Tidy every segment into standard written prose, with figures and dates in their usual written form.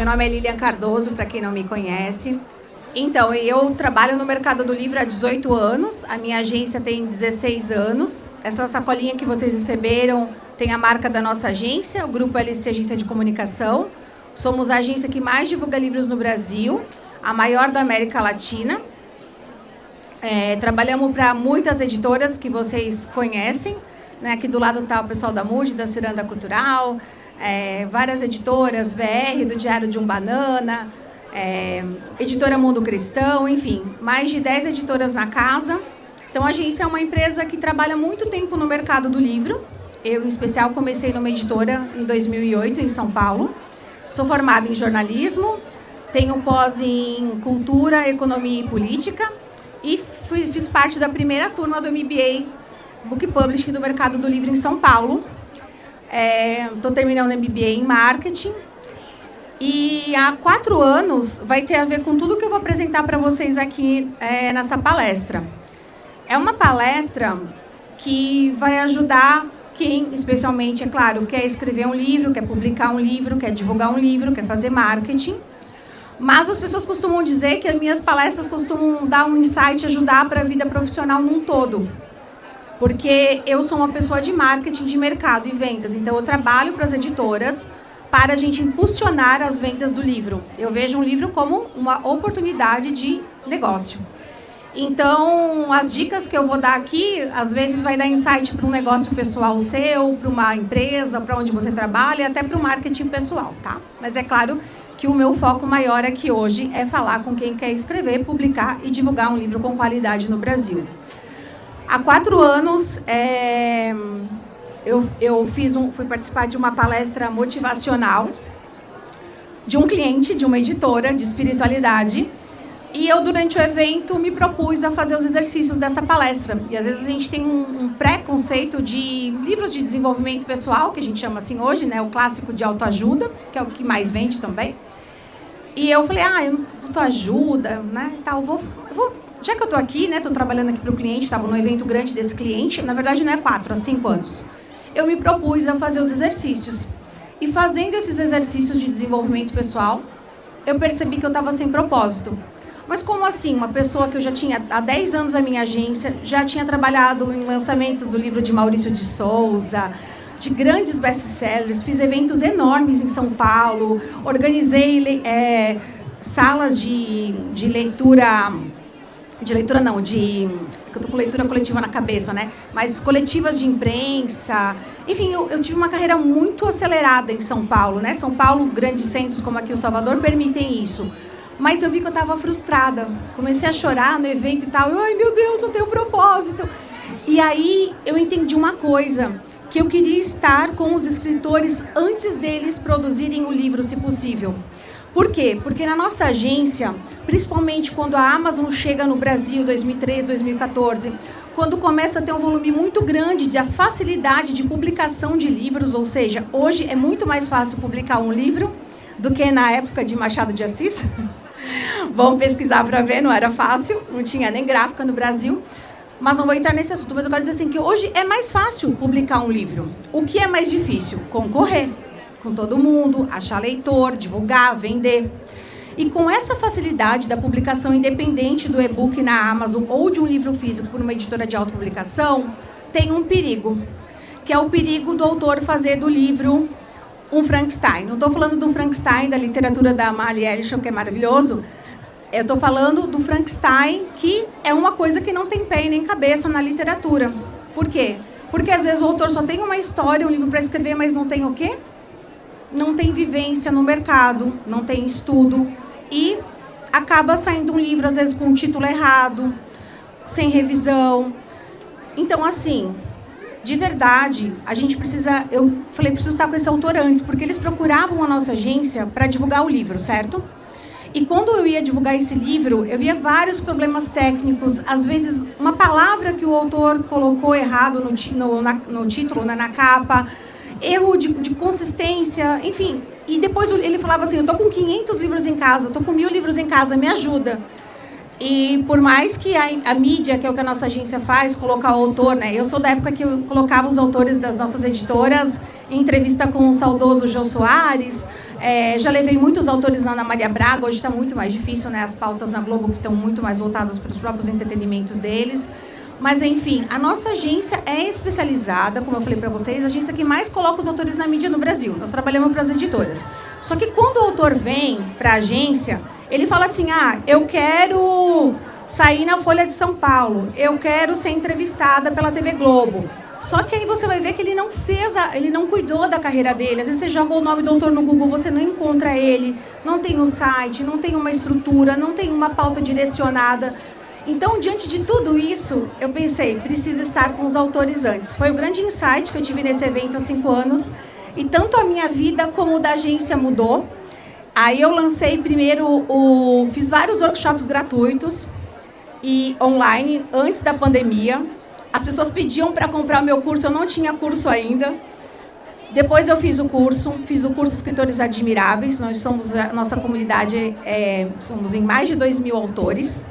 nome é Lilian Cardoso, para quem não me conhece. Então, eu trabalho no mercado do livro há 18 anos, a minha agência tem 16 anos. Essa sacolinha que vocês receberam tem a marca da nossa agência, o Grupo LC Agência de Comunicação. Somos a agência que mais divulga livros no Brasil, a maior da América Latina. Trabalhamos para muitas editoras que vocês conhecem, né? Aqui do lado está o pessoal da Mood, da Ciranda Cultural, várias editoras, VR, do Diário de um Banana, Editora Mundo Cristão, enfim, mais de 10 editoras na casa. Então, a agência é uma empresa que trabalha muito tempo no mercado do livro. Eu, em especial, comecei numa editora em 2008, em São Paulo. Sou formada em jornalismo, tenho pós em cultura, economia e política e fiz parte da primeira turma do MBA Book Publishing do mercado do livro em São Paulo. Estou terminando o MBA em marketing. E há 4 anos vai ter a ver com tudo que eu vou apresentar para vocês aqui nessa palestra. É uma palestra que vai ajudar quem, especialmente, é claro, quer escrever um livro, quer publicar um livro, quer divulgar um livro, quer fazer marketing. Mas as pessoas costumam dizer que as minhas palestras costumam dar um insight, ajudar para a vida profissional num todo. Porque eu sou uma pessoa de marketing, de mercado e vendas. Então, eu trabalho para as editoras para a gente impulsionar as vendas do livro. Eu vejo um livro como uma oportunidade de negócio. Então, as dicas que eu vou dar aqui, às vezes vai dar insight para um negócio pessoal seu, para uma empresa, para onde você trabalha, até para o marketing pessoal, tá? Mas é claro que o meu foco maior aqui hoje é falar com quem quer escrever, publicar e divulgar um livro com qualidade no Brasil. Há 4 anos, eu fui participar de uma palestra motivacional de um cliente, de uma editora de espiritualidade. E eu, durante o evento, me propus a fazer os exercícios dessa palestra. E, às vezes, a gente tem um preconceito de livros de desenvolvimento pessoal, que a gente chama assim hoje, né? O clássico de autoajuda, que é o que mais vende também. E eu falei, autoajuda, né? Tá, já que eu estou aqui, né? Estou trabalhando aqui para o cliente, estava no evento grande desse cliente. Na verdade, não é 4, há 5 anos. Eu me propus a fazer os exercícios. E, fazendo esses exercícios de desenvolvimento pessoal, eu percebi que eu estava sem propósito. Mas como assim? Uma pessoa que eu já tinha há 10 anos a minha agência, já tinha trabalhado em lançamentos do livro de Maurício de Souza, de grandes best-sellers, fiz eventos enormes em São Paulo, organizei salas de leitura... De leitura não, eu estou com leitura coletiva na cabeça, né? Mas coletivas de imprensa. Enfim, eu tive uma carreira muito acelerada em São Paulo, né? São Paulo, grandes centros como aqui o Salvador, permitem isso. Mas eu vi que eu estava frustrada. Comecei a chorar no evento e tal. Ai, meu Deus, não tenho propósito. E aí eu entendi uma coisa, que eu queria estar com os escritores antes deles produzirem o livro, se possível. Por quê? Porque na nossa agência, principalmente quando a Amazon chega no Brasil, 2013, 2014, quando começa a ter um volume muito grande de facilidade de publicação de livros, ou seja, hoje é muito mais fácil publicar um livro do que na época de Machado de Assis. Vamos pesquisar para ver, não era fácil, não tinha nem gráfica no Brasil. Mas não vou entrar nesse assunto, mas eu quero dizer assim, que hoje é mais fácil publicar um livro. O que é mais difícil? Concorrer com todo mundo, achar leitor, divulgar, vender. E com essa facilidade da publicação independente do e-book na Amazon ou de um livro físico por uma editora de autopublicação, tem um perigo, que é o perigo do autor fazer do livro um Frankenstein. Não estou falando do Frankenstein da literatura da Mary Ellison, que é maravilhoso. Eu estou falando do Frankenstein, que é uma coisa que não tem pé e nem cabeça na literatura. Por quê? Porque, às vezes, o autor só tem uma história, um livro para escrever, mas não tem o quê? Não tem vivência no mercado, não tem estudo. E acaba saindo um livro, às vezes, com um título errado, sem revisão. Então, assim, de verdade, a gente precisa... Eu falei, preciso estar com esse autor antes, porque eles procuravam a nossa agência para divulgar o livro, certo? E quando eu ia divulgar esse livro, eu via vários problemas técnicos, às vezes uma palavra que o autor colocou errado no título, na capa, erro de consistência, enfim. E depois ele falava assim, eu estou com 500 livros em casa, eu estou com 1000 livros em casa, me ajuda. E por mais que a mídia, que é o que a nossa agência faz, colocar o autor, né? Eu sou da época que eu colocava os autores das nossas editoras em entrevista com o saudoso Jô Soares. Já levei muitos autores na Ana Maria Braga, hoje está muito mais difícil, né? As pautas na Globo que estão muito mais voltadas para os próprios entretenimentos deles. Mas, enfim, a nossa agência é especializada, como eu falei para vocês, a agência que mais coloca os autores na mídia no Brasil. Nós trabalhamos para as editoras. Só que quando o autor vem para a agência, ele fala assim, eu quero sair na Folha de São Paulo, eu quero ser entrevistada pela TV Globo. Só que aí você vai ver que ele não cuidou da carreira dele. Às vezes você joga o nome do autor no Google, você não encontra ele, não tem um site, não tem uma estrutura, não tem uma pauta direcionada. Então, diante de tudo isso, eu pensei, preciso estar com os autores antes. Foi o grande insight que eu tive nesse evento há 5 anos. E tanto a minha vida como o da agência mudou. Aí eu lancei primeiro, fiz vários workshops gratuitos e online, antes da pandemia. As pessoas pediam para comprar o meu curso, eu não tinha curso ainda. Depois eu fiz o curso Escritores Admiráveis. Nós somos, a nossa comunidade, somos em mais de 2.000 autores.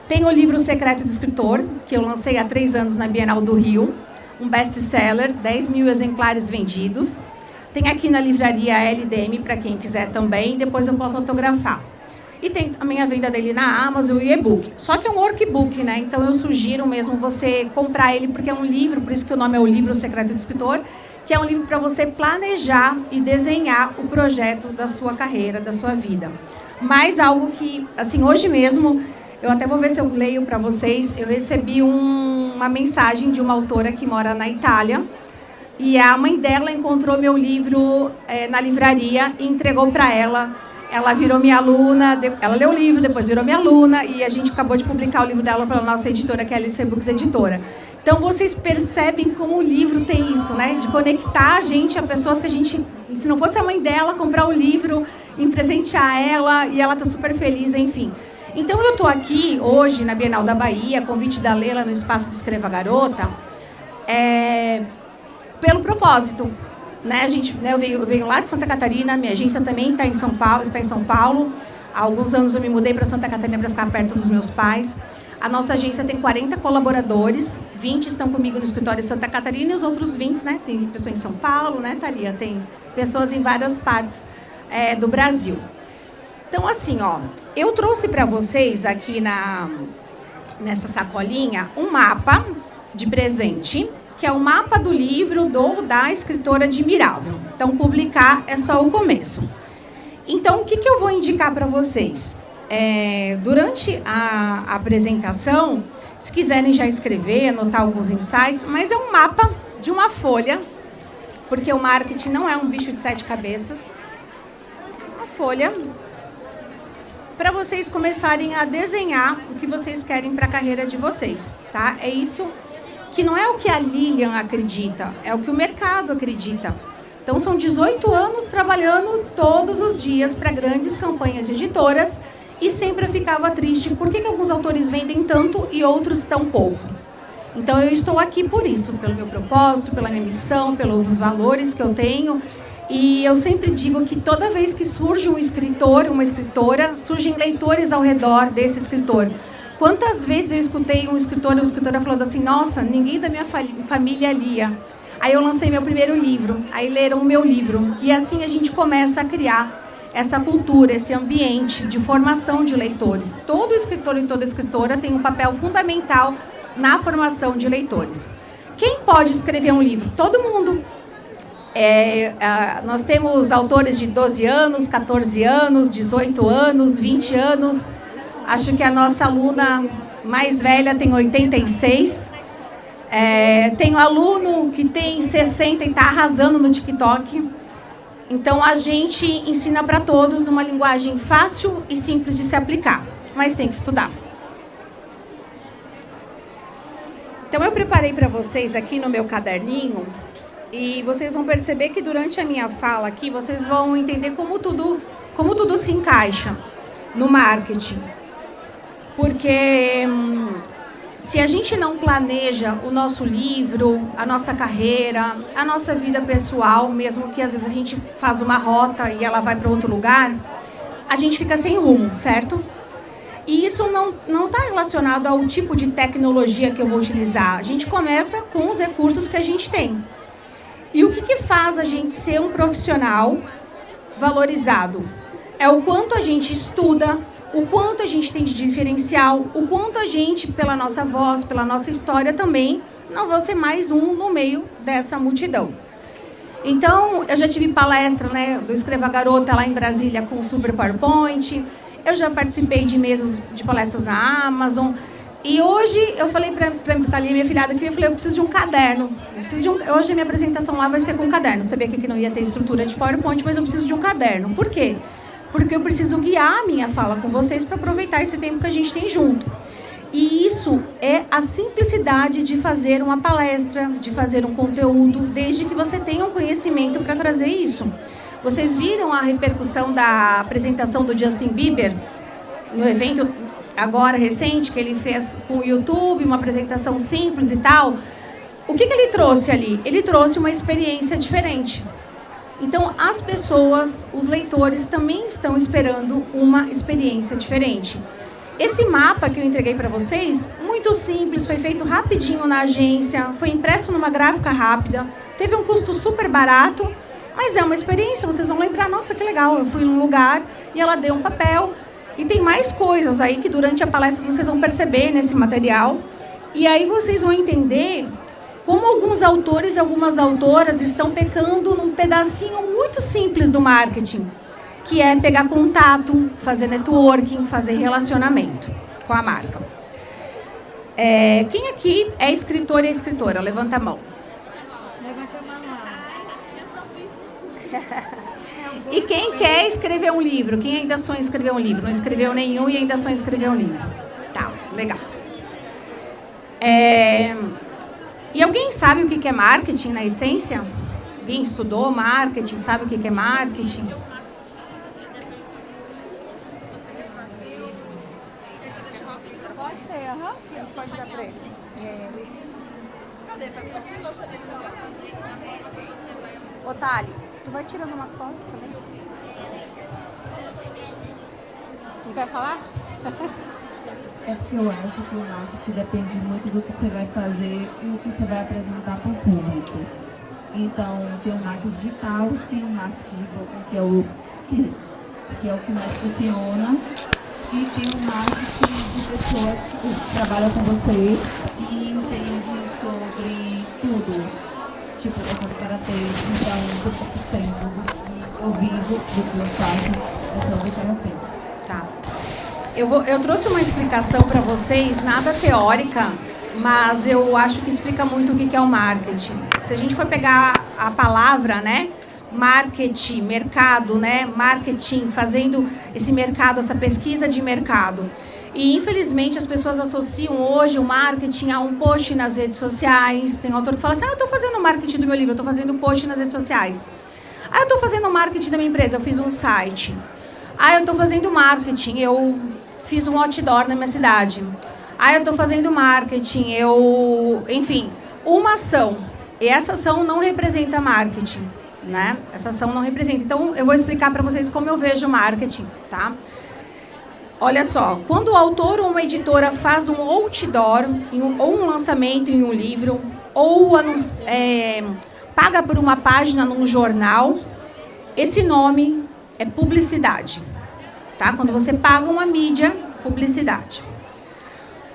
Tem o livro Secreto do Escritor, que eu lancei há 3 anos na Bienal do Rio, um best-seller, 10.000 exemplares vendidos. Tem aqui na livraria LDM, para quem quiser também, depois eu posso autografar. E tem também a venda dele na Amazon e e-book. Só que é um workbook, né? Então eu sugiro mesmo você comprar ele, porque é um livro, por isso que o nome é o livro Secreto do Escritor, que é um livro para você planejar e desenhar o projeto da sua carreira, da sua vida. Mas algo que, assim, hoje mesmo... Eu até vou ver se eu leio para vocês. Eu recebi uma mensagem de uma autora que mora na Itália. E a mãe dela encontrou meu livro na livraria e entregou para ela. Ela virou minha aluna, ela leu o livro, depois virou minha aluna. E a gente acabou de publicar o livro dela pela nossa editora, que é a LC Books Editora. Então, vocês percebem como o livro tem isso, né? De conectar a gente a pessoas que a gente... Se não fosse a mãe dela, comprar o livro, em presentear ela, e ela está super feliz, enfim... Então, eu estou aqui hoje na Bienal da Bahia, convite da Lela no espaço do Escreva Garota, pelo propósito. Né? Eu venho lá de Santa Catarina, minha agência também está em São Paulo. Há alguns anos eu me mudei para Santa Catarina para ficar perto dos meus pais. A nossa agência tem 40 colaboradores, 20 estão comigo no escritório de Santa Catarina e os outros 20, né? Tem pessoa em São Paulo, né, Thalia? Tem pessoas em várias partes do Brasil. Então, assim, eu trouxe para vocês aqui nessa sacolinha um mapa de presente, que é o mapa do livro da escritora Admirável. Então, publicar é só o começo. Então, o que eu vou indicar para vocês? Durante a apresentação, se quiserem já escrever, anotar alguns insights, mas é um mapa de uma folha, porque o marketing não é um bicho de 7 cabeças. Uma folha... para vocês começarem a desenhar o que vocês querem para a carreira de vocês, tá? É isso que não é o que a Lilian acredita, é o que o mercado acredita. Então, são 18 anos trabalhando todos os dias para grandes campanhas de editoras e sempre eu ficava triste. Por que alguns autores vendem tanto e outros tão pouco? Então, eu estou aqui por isso, pelo meu propósito, pela minha missão, pelos valores que eu tenho. E eu sempre digo que toda vez que surge um escritor, uma escritora, surgem leitores ao redor desse escritor. Quantas vezes eu escutei um escritor ou uma escritora falando assim, nossa, ninguém da minha família lia. Aí eu lancei meu primeiro livro, aí leram o meu livro. E assim a gente começa a criar essa cultura, esse ambiente de formação de leitores. Todo escritor e toda escritora tem um papel fundamental na formação de leitores. Quem pode escrever um livro? Todo mundo. Nós temos autores de 12 anos, 14 anos, 18 anos, 20 anos. Acho que a nossa aluna mais velha tem 86. Tem um aluno que tem 60 e está arrasando no TikTok. Então, a gente ensina para todos numa linguagem fácil e simples de se aplicar, mas tem que estudar. Então, eu preparei para vocês aqui no meu caderninho. E vocês vão perceber que durante a minha fala aqui, vocês vão entender como tudo se encaixa no marketing. Porque se a gente não planeja o nosso livro, a nossa carreira, a nossa vida pessoal, mesmo que às vezes a gente faz uma rota e ela vai para outro lugar, a gente fica sem rumo, certo? E isso não está relacionado ao tipo de tecnologia que eu vou utilizar. A gente começa com os recursos que a gente tem. E o que faz a gente ser um profissional valorizado? É o quanto a gente estuda, o quanto a gente tem de diferencial, o quanto a gente, pela nossa voz, pela nossa história também, não vou ser mais um no meio dessa multidão. Então, eu já tive palestra, né, do Escreva Garota lá em Brasília com o Super PowerPoint, eu já participei de mesas de palestras na Amazon, e hoje eu falei para a Thalia, minha filhada, que eu falei, eu preciso de um caderno. Hoje a minha apresentação lá vai ser com um caderno. Sabia que aqui não ia ter estrutura de PowerPoint, mas eu preciso de um caderno. Por quê? Porque eu preciso guiar a minha fala com vocês para aproveitar esse tempo que a gente tem junto. E isso é a simplicidade de fazer uma palestra, de fazer um conteúdo, desde que você tenha um conhecimento para trazer isso. Vocês viram a repercussão da apresentação do Justin Bieber no evento agora recente, que ele fez com o YouTube, uma apresentação simples e tal? O que ele trouxe ali? Ele trouxe uma experiência diferente. Então, as pessoas, os leitores, também estão esperando uma experiência diferente. Esse mapa que eu entreguei para vocês, muito simples, foi feito rapidinho na agência, foi impresso numa gráfica rápida, teve um custo super barato, mas é uma experiência, vocês vão lembrar, nossa, que legal, eu fui num lugar e ela deu um papel. E tem mais coisas aí que durante a palestra vocês vão perceber nesse material. E aí vocês vão entender como alguns autores e algumas autoras estão pecando num pedacinho muito simples do marketing, que é pegar contato, fazer networking, fazer relacionamento com a marca. Quem aqui é escritor e escritora? Levanta a mão. Levante a mão. E quem quer escrever um livro? Quem ainda sonha em escrever um livro? Não escreveu nenhum e ainda sonha em escrever um livro. Tá, legal. E alguém sabe o que é marketing na essência? Alguém estudou marketing, sabe o que é marketing? Pode ser, aham. A gente pode dar para eles. Ô, Thali, tu vai tirando umas fotos também? Não quer falar? É porque eu acho que o marketing depende muito do que você vai fazer e o que você vai apresentar para o público. Então, tem o marketing digital, tem o marketing de boca, que é o que mais funciona, e tem o marketing de pessoas que trabalham com você e entende sobre tudo. Tipo, eu faço karatê, então, 100% eu vivo do que eu faço é sobre karatê. Tá. Eu trouxe uma explicação para vocês, nada teórica, mas eu acho que explica muito o que é o marketing. Se a gente for pegar a palavra, né, marketing, mercado, né, marketing, fazendo esse mercado, essa pesquisa de mercado. E, infelizmente, as pessoas associam hoje o marketing a um post nas redes sociais. Tem um autor que fala assim, eu estou fazendo marketing do meu livro, eu estou fazendo post nas redes sociais. Eu estou fazendo marketing da minha empresa, eu fiz um site. Eu estou fazendo marketing, eu fiz um outdoor na minha cidade. Eu estou fazendo marketing, enfim, uma ação. E essa ação não representa marketing, né? Essa ação não representa. Então, eu vou explicar para vocês como eu vejo marketing, tá? Olha só, quando o autor ou uma editora faz um outdoor, ou um lançamento em um livro, ou paga por uma página num jornal, esse nome é publicidade. Tá? Quando você paga uma mídia, publicidade.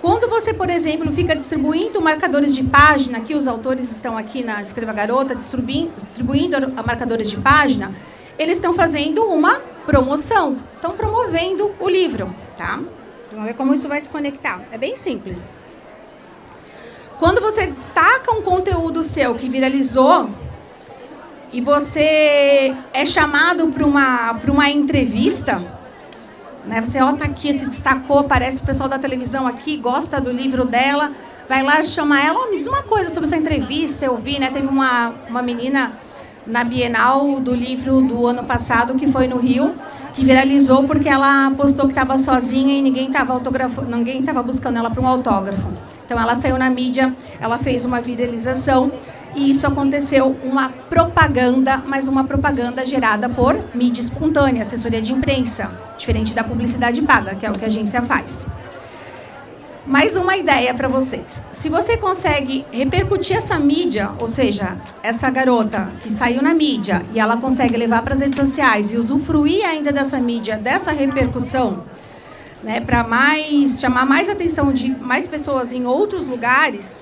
Quando você, por exemplo, fica distribuindo marcadores de página, que os autores estão aqui na Escreva Garota, distribuindo marcadores de página, eles estão fazendo uma promoção, estão promovendo o livro, tá? Vamos ver como isso vai se conectar. É bem simples. Quando você destaca um conteúdo seu que viralizou e você é chamado para uma entrevista, né? Você tá aqui, se destacou, parece o pessoal da televisão aqui, gosta do livro dela, vai lá chamar ela, me diz uma coisa sobre essa entrevista, eu vi, né? Teve uma menina na Bienal do livro do ano passado, que foi no Rio, que viralizou porque ela postou que estava sozinha e ninguém estava buscando ela para um autógrafo. Então, ela saiu na mídia, ela fez uma viralização e isso aconteceu uma propaganda, mas uma propaganda gerada por mídia espontânea, assessoria de imprensa, diferente da publicidade paga, que é o que a agência faz. Mais uma ideia para vocês. Se você consegue repercutir essa mídia, ou seja, essa garota que saiu na mídia e ela consegue levar para as redes sociais e usufruir ainda dessa mídia, dessa repercussão, né, para chamar mais atenção de mais pessoas em outros lugares,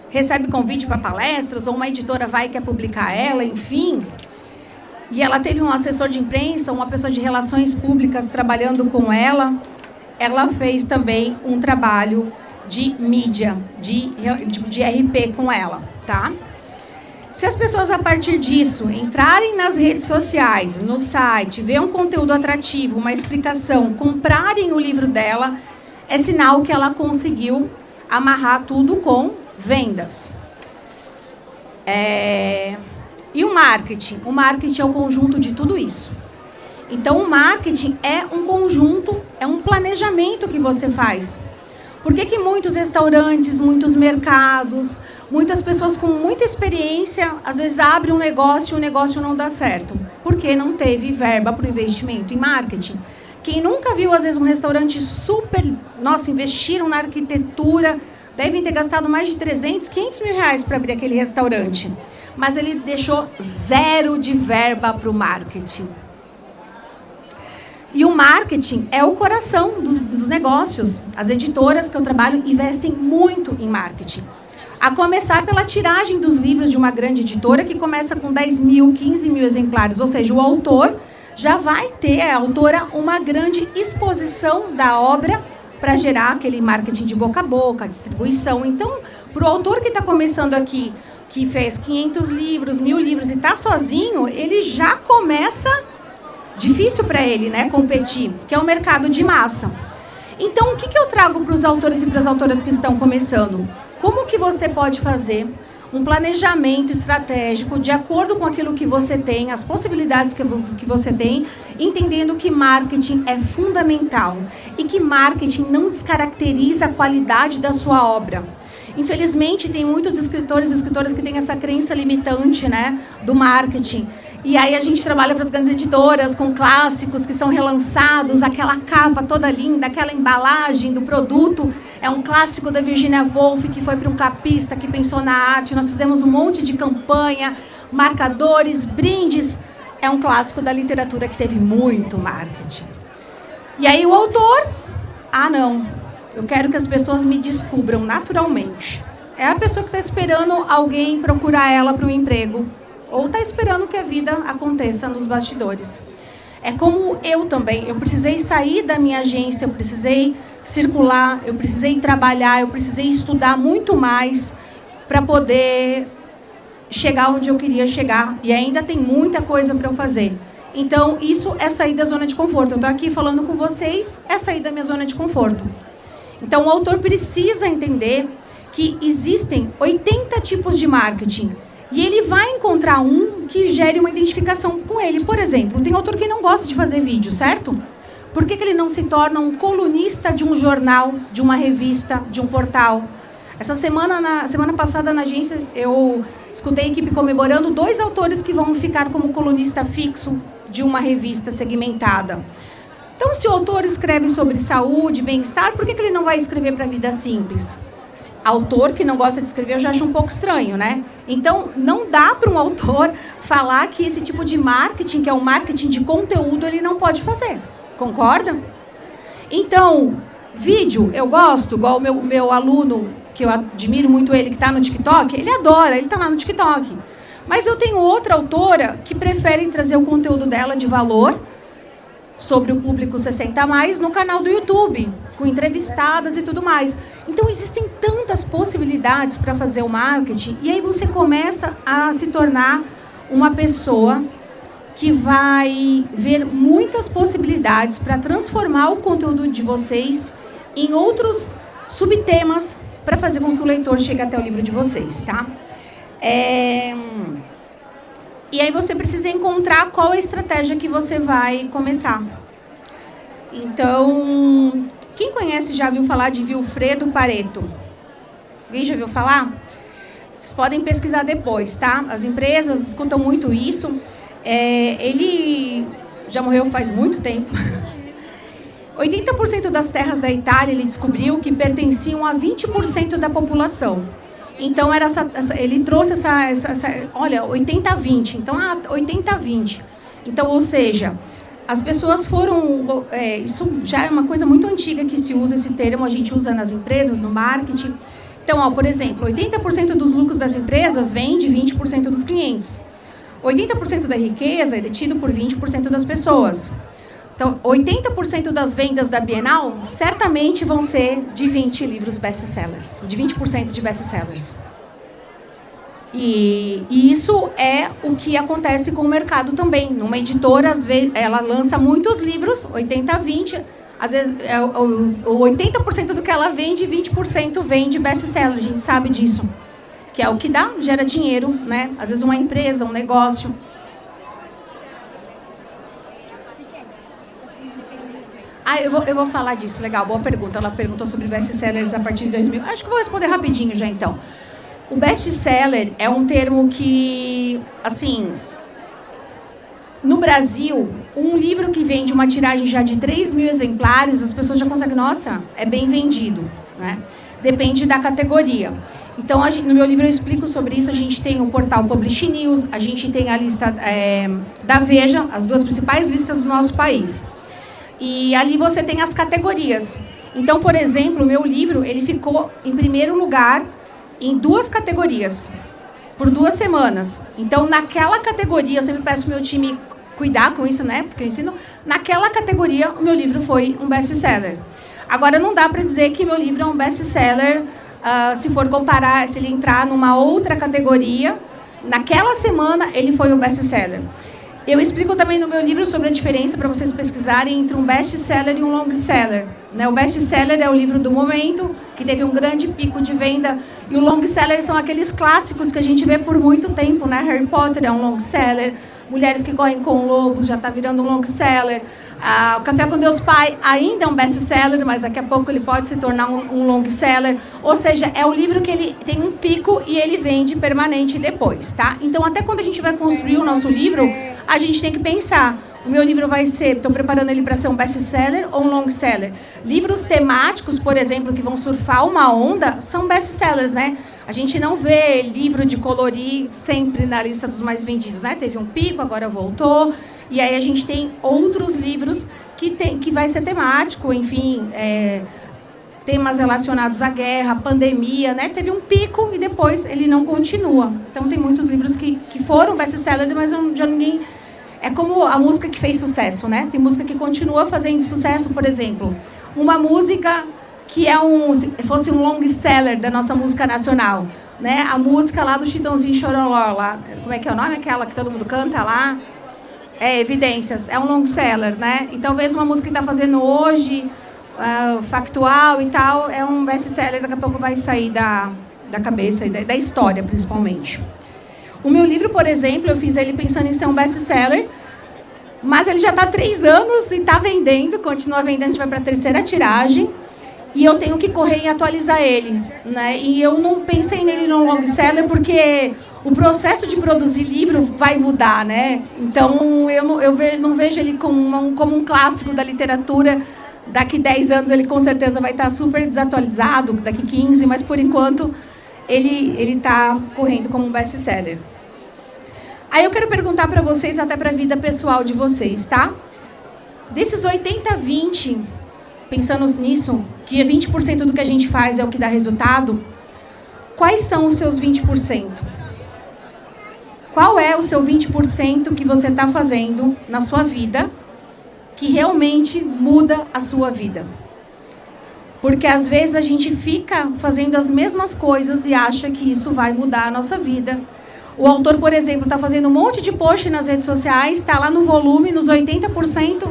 recebe convite para palestras, ou uma editora vai e quer publicar ela, enfim, e ela teve um assessor de imprensa, uma pessoa de relações públicas trabalhando com ela fez também um trabalho de mídia, de RP com ela, tá? Se as pessoas, a partir disso, entrarem nas redes sociais, no site, ver um conteúdo atrativo, uma explicação, comprarem o livro dela, é sinal que ela conseguiu amarrar tudo com vendas. E o marketing? O marketing é o conjunto de tudo isso. Então, o marketing é um conjunto, é um planejamento que você faz. Por que muitos restaurantes, muitos mercados, muitas pessoas com muita experiência, às vezes abrem um negócio e o negócio não dá certo? Porque não teve verba para o investimento em marketing. Quem nunca viu, às vezes, um restaurante super... Nossa, investiram na arquitetura, devem ter gastado mais de 300, 500 mil reais para abrir aquele restaurante. Mas ele deixou 0 de verba para o marketing. E o marketing é o coração dos negócios. As editoras que eu trabalho investem muito em marketing. A começar pela tiragem dos livros de uma grande editora que começa com 10 mil, 15 mil exemplares. Ou seja, o autor já vai ter, a autora, uma grande exposição da obra para gerar aquele marketing de boca a boca, distribuição. Então, para o autor que está começando aqui, que fez 500 livros, 1000 livros e está sozinho, ele já começa... Difícil para ele, né, competir, que é um mercado de massa. Então, o que eu trago para os autores e para as autoras que estão começando? Como que você pode fazer um planejamento estratégico de acordo com aquilo que você tem, as possibilidades que você tem, entendendo que marketing é fundamental e que marketing não descaracteriza a qualidade da sua obra. Infelizmente, tem muitos escritores e escritoras que têm essa crença limitante, né, do marketing. E aí a gente trabalha para as grandes editoras com clássicos que são relançados, aquela capa toda linda, aquela embalagem do produto. É um clássico da Virginia Woolf, que foi para um capista, que pensou na arte. Nós fizemos um monte de campanha, marcadores, brindes. É um clássico da literatura que teve muito marketing. E aí o autor, não, eu quero que as pessoas me descubram naturalmente. É a pessoa que está esperando alguém procurar ela para um emprego. Ou está esperando que a vida aconteça nos bastidores. É como eu também. Eu precisei sair da minha agência, eu precisei circular, eu precisei trabalhar, eu precisei estudar muito mais para poder chegar onde eu queria chegar. E ainda tem muita coisa para eu fazer. Então, isso é sair da zona de conforto. Eu estou aqui falando com vocês, é sair da minha zona de conforto. Então, o autor precisa entender que existem 80 tipos de marketing. E ele vai encontrar um que gere uma identificação com ele. Por exemplo, tem autor que não gosta de fazer vídeo, certo? Por que ele não se torna um colunista de um jornal, de uma revista, de um portal? Semana passada na agência, eu escutei a equipe comemorando 2 autores que vão ficar como colunista fixo de uma revista segmentada. Então, se o autor escreve sobre saúde, bem-estar, por que ele não vai escrever para a vida simples? Autor que não gosta de escrever, eu já acho um pouco estranho, né? Então, não dá para um autor falar que esse tipo de marketing, que é um marketing de conteúdo, ele não pode fazer. Concorda? Então, vídeo, eu gosto, igual o meu aluno, que eu admiro muito ele, que está no TikTok, ele adora, ele está lá no TikTok. Mas eu tenho outra autora que prefere trazer o conteúdo dela de valor sobre o público 60+, no canal do YouTube, com entrevistadas e tudo mais. Então, existem tantas possibilidades para fazer o marketing, e aí você começa a se tornar uma pessoa que vai ver muitas possibilidades para transformar o conteúdo de vocês em outros subtemas para fazer com que o leitor chegue até o livro de vocês, tá? E aí você precisa encontrar qual é a estratégia que você vai começar. Então, quem conhece já viu falar de Vilfredo Pareto? Alguém já viu falar? Vocês podem pesquisar depois, tá? As empresas escutam muito isso. Ele já morreu faz muito tempo. 80% das terras da Itália, ele descobriu que pertenciam a 20% da população. Então, ele trouxe olha, 80-20. Então, 80-20. Então, ou seja, as pessoas foram... isso já é uma coisa muito antiga que se usa esse termo, a gente usa nas empresas, no marketing. Então, por exemplo, 80% dos lucros das empresas vem de 20% dos clientes. 80% da riqueza é detido por 20% das pessoas. Então, 80% das vendas da Bienal certamente vão ser de 20 livros best-sellers, de 20% de best-sellers. E isso é o que acontece com o mercado também. Numa editora, às vezes, ela lança muitos livros, 80-20, às vezes, o 80% do que ela vende, 20% vem de best-seller, a gente sabe disso. Que é o que gera dinheiro, né? Às vezes uma empresa, um negócio. Eu vou falar disso, legal, boa pergunta. Ela perguntou sobre best-sellers a partir de 2000. Acho que vou responder rapidinho já, então. O best-seller é um termo que, assim, no Brasil, um livro que vende uma tiragem já de 3.000 exemplares, as pessoas já conseguem, nossa, é bem vendido, né? Depende da categoria. Então, no meu livro eu explico sobre isso. A gente tem o portal Publish News, a gente tem a lista da Veja, as duas principais listas do nosso país. E ali você tem as categorias. Então, por exemplo, o meu livro ele ficou em primeiro lugar em 2 categorias, por 2 semanas. Então, naquela categoria, eu sempre peço para o meu time cuidar com isso, né? Porque eu ensino. Naquela categoria, o meu livro foi um best-seller. Agora, não dá para dizer que meu livro é um best-seller se for comparar, se ele entrar numa outra categoria. Naquela semana, ele foi um best-seller. Eu explico também no meu livro sobre a diferença, para vocês pesquisarem, entre um best-seller e um long-seller. O best-seller é o livro do momento, que teve um grande pico de venda, e o long-seller são aqueles clássicos que a gente vê por muito tempo, né? Harry Potter é um long-seller, Mulheres que Correm com Lobos já está virando um long-seller, o Café com Deus Pai ainda é um best-seller, mas daqui a pouco ele pode se tornar um long-seller. Ou seja, é o livro que ele tem um pico e ele vende permanente depois, tá? Então, até quando a gente vai construir o nosso livro, a gente tem que pensar, o meu livro vai ser, estou preparando ele para ser um best-seller ou um long-seller? Livros temáticos, por exemplo, que vão surfar uma onda, são best-sellers, né? A gente não vê livro de colorir sempre na lista dos mais vendidos, né? Teve um pico, agora voltou. E aí a gente tem outros livros que vai ser temático, enfim, temas relacionados à guerra, pandemia, né? Teve um pico e depois ele não continua. Então, tem muitos livros que foram best-seller, mas já ninguém... É como a música que fez sucesso, né? Tem música que continua fazendo sucesso, por exemplo. Uma música que fosse um long-seller da nossa música nacional, né? A música lá do Chitãozinho Chororó, lá, como é que é o nome? Aquela que todo mundo canta lá? Evidências. É um long-seller, né? E talvez uma música que está fazendo hoje, factual e tal, é um best-seller, daqui a pouco vai sair da cabeça e da história, principalmente. O meu livro, por exemplo, eu fiz ele pensando em ser um best-seller, mas ele já está há 3 anos e está vendendo, continua vendendo, a gente vai para a 3ª tiragem, e eu tenho que correr e atualizar ele, né? E eu não pensei nele no long-seller porque o processo de produzir livro vai mudar, né? Então, eu não vejo ele como um clássico da literatura. Daqui 10 anos ele com certeza vai estar super desatualizado, daqui 15, mas por enquanto ele está correndo como um best-seller. Aí eu quero perguntar para vocês, até para a vida pessoal de vocês, tá? Desses 80-20, pensando nisso, que 20% do que a gente faz é o que dá resultado, quais são os seus 20%? Qual é o seu 20% que você está fazendo na sua vida que realmente muda a sua vida? Porque, às vezes, a gente fica fazendo as mesmas coisas e acha que isso vai mudar a nossa vida. O autor, por exemplo, está fazendo um monte de post nas redes sociais, está lá no volume, nos 80%,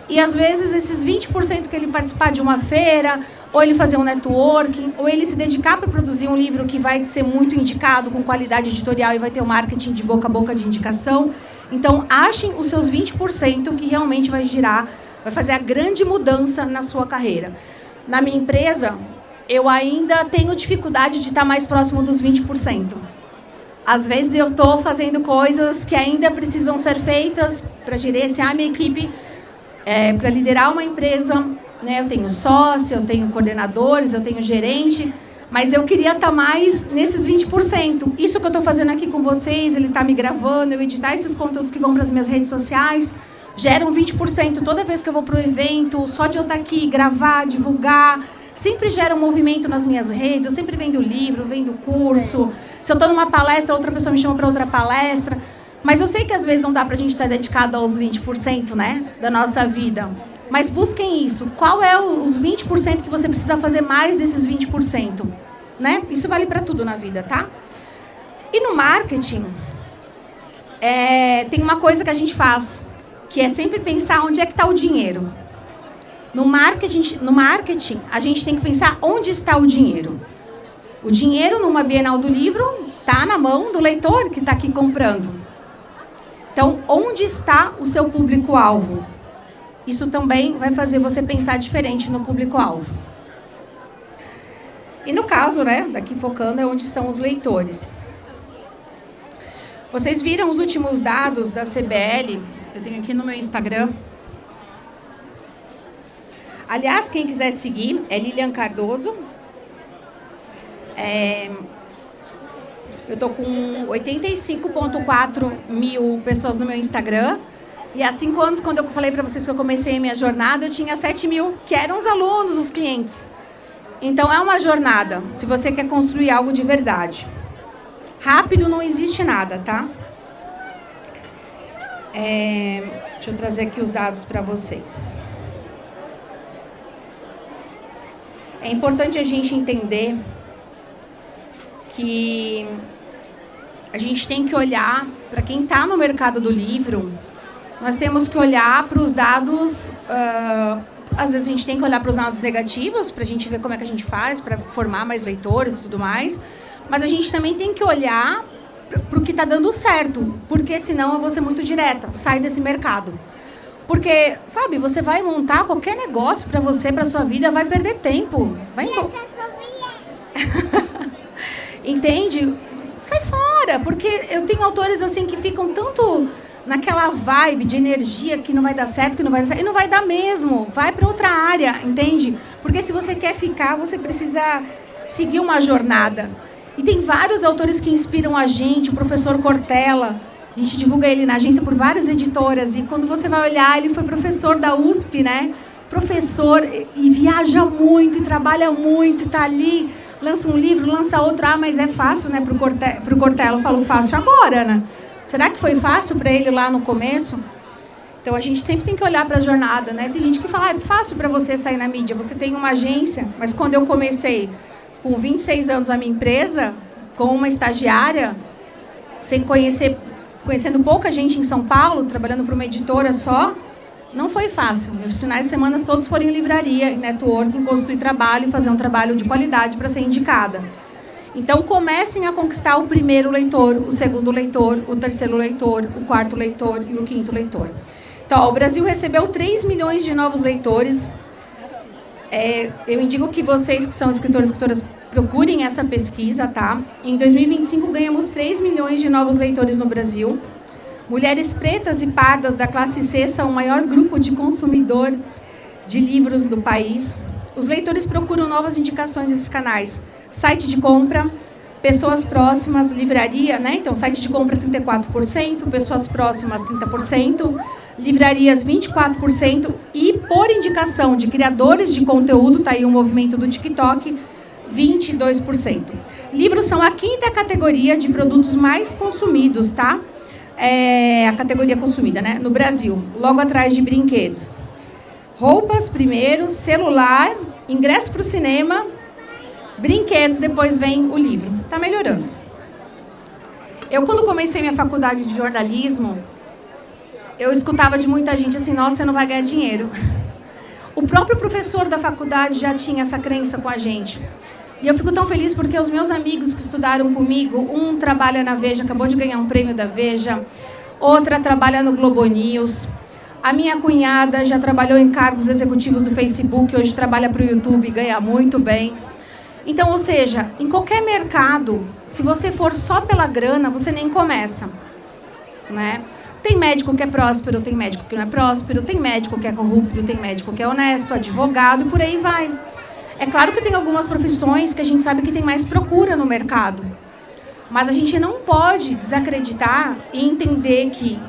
e, às vezes, esses 20% que ele participar de uma feira, ou ele fazer um networking, ou ele se dedicar para produzir um livro que vai ser muito indicado, com qualidade editorial, e vai ter o marketing de boca a boca de indicação. Então, achem os seus 20% que realmente vai girar, vai fazer a grande mudança na sua carreira. Na minha empresa, eu ainda tenho dificuldade de estar mais próximo dos 20%. Às vezes eu estou fazendo coisas que ainda precisam ser feitas para gerenciar a minha equipe, para liderar uma empresa, né? Eu tenho sócio, eu tenho coordenadores, eu tenho gerente, mas eu queria estar mais nesses 20%. Isso que eu estou fazendo aqui com vocês, ele está me gravando, eu editar esses conteúdos que vão para as minhas redes sociais, geram 20% toda vez que eu vou para o evento, só de eu estar aqui, gravar, divulgar, sempre gera um movimento nas minhas redes, eu sempre vendo livro, vendo curso, se eu estou numa palestra, outra pessoa me chama para outra palestra, mas eu sei que às vezes não dá para a gente estar dedicado aos 20%, né, da nossa vida, mas busquem isso, qual é os 20% que você precisa fazer mais desses 20%, né? Isso vale para tudo na vida, tá? E no marketing, tem uma coisa que a gente faz, que é sempre pensar onde é que está o dinheiro. No marketing, a gente tem que pensar onde está o dinheiro. O dinheiro, numa Bienal do Livro, está na mão do leitor que está aqui comprando. Então, onde está o seu público-alvo? Isso também vai fazer você pensar diferente no público-alvo. E no caso, né, daqui focando, é onde estão os leitores. Vocês viram os últimos dados da CBL? Eu tenho aqui no meu Instagram. Aliás, quem quiser seguir, é Lilian Cardoso. Eu estou com 85,4 mil pessoas no meu Instagram. E há 5 anos, quando eu falei para vocês que eu comecei a minha jornada, eu tinha 7 mil, que eram os alunos, os clientes. Então, é uma jornada, se você quer construir algo de verdade. Rápido não existe nada, tá? Deixa eu trazer aqui os dados para vocês. É importante a gente entender que a gente tem que olhar, para quem está no mercado do livro, nós temos que olhar para os dados, às vezes a gente tem que olhar para os dados negativos, para a gente ver como é que a gente faz, para formar mais leitores e tudo mais, mas a gente também tem que olhar para o que está dando certo, porque senão eu vou ser muito direta, sai desse mercado. Porque, sabe, você vai montar qualquer negócio para você, para sua vida, vai perder tempo. Entende? Sai fora, porque eu tenho autores assim que ficam tanto naquela vibe de energia que não vai dar certo, e não vai dar mesmo. Vai para outra área, entende? Porque se você quer ficar, você precisa seguir uma jornada. E tem vários autores que inspiram a gente, o professor Cortella. A gente divulga ele na agência por várias editoras. E quando você vai olhar, ele foi professor da USP, né? Professor, e viaja muito, e trabalha muito, e está ali, lança um livro, lança outro. Ah, mas é fácil, né, para o Cortella. Eu falo fácil agora, né? Será que foi fácil para ele lá no começo? Então, a gente sempre tem que olhar para a jornada, né? Tem gente que fala, é fácil para você sair na mídia, você tem uma agência. Mas quando eu comecei com 26 anos a minha empresa, com uma estagiária, sem conhecendo pouca gente em São Paulo, trabalhando para uma editora só, não foi fácil. Meus finais de semana todos foram em livraria, em networking, construir trabalho e fazer um trabalho de qualidade para ser indicada. Então, comecem a conquistar o primeiro leitor, o segundo leitor, o terceiro leitor, o quarto leitor e o quinto leitor. Então, ó, o Brasil recebeu 3 milhões de novos leitores. Eu indico que vocês que são escritores e escritoras procurem essa pesquisa, tá? Em 2025, ganhamos 3 milhões de novos leitores no Brasil. Mulheres pretas e pardas da classe C são o maior grupo de consumidor de livros do país. Os leitores procuram novas indicações nesses canais. Site de compra, pessoas próximas, livraria, né? Então, site de compra 34%, pessoas próximas 30%, livrarias 24% e, por indicação de criadores de conteúdo, tá aí o movimento do TikTok, 22%. Livros são a 5ª categoria de produtos mais consumidos, tá? A categoria consumida, né? No Brasil, logo atrás de brinquedos. Roupas primeiro, celular, ingresso para o cinema, brinquedos, depois vem o livro. Está melhorando. Eu, quando comecei minha faculdade de jornalismo, eu escutava de muita gente assim, nossa, você não vai ganhar dinheiro. O próprio professor da faculdade já tinha essa crença com a gente. E eu fico tão feliz porque os meus amigos que estudaram comigo, um trabalha na Veja, acabou de ganhar um prêmio da Veja, outra trabalha no Globo News. A minha cunhada já trabalhou em cargos executivos do Facebook, hoje trabalha para o YouTube e ganha muito bem. Então, ou seja, em qualquer mercado, se você for só pela grana, você nem começa, né? Tem médico que é próspero, tem médico que não é próspero, tem médico que é corrupto, tem médico que é honesto, advogado, e por aí vai. É claro que tem algumas profissões que a gente sabe que tem mais procura no mercado, mas a gente não pode desacreditar e entender que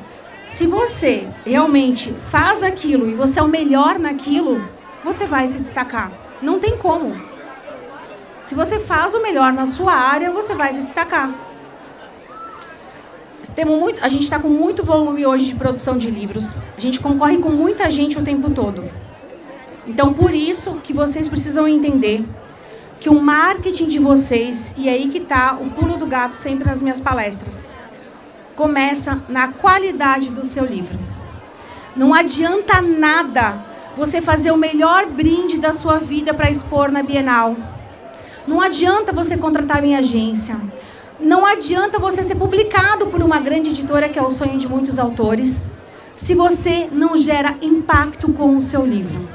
se você realmente faz aquilo e você é o melhor naquilo, você vai se destacar. Não tem como. Se você faz o melhor na sua área, você vai se destacar. A gente está com muito volume hoje de produção de livros. A gente concorre com muita gente o tempo todo. Então, por isso que vocês precisam entender que o marketing de vocês, e aí que está o pulo do gato sempre nas minhas palestras, começa na qualidade do seu livro. Não adianta nada você fazer o melhor brinde da sua vida para expor na Bienal. Não adianta você contratar a minha agência. Não adianta você ser publicado por uma grande editora, que é o sonho de muitos autores, se você não gera impacto com o seu livro.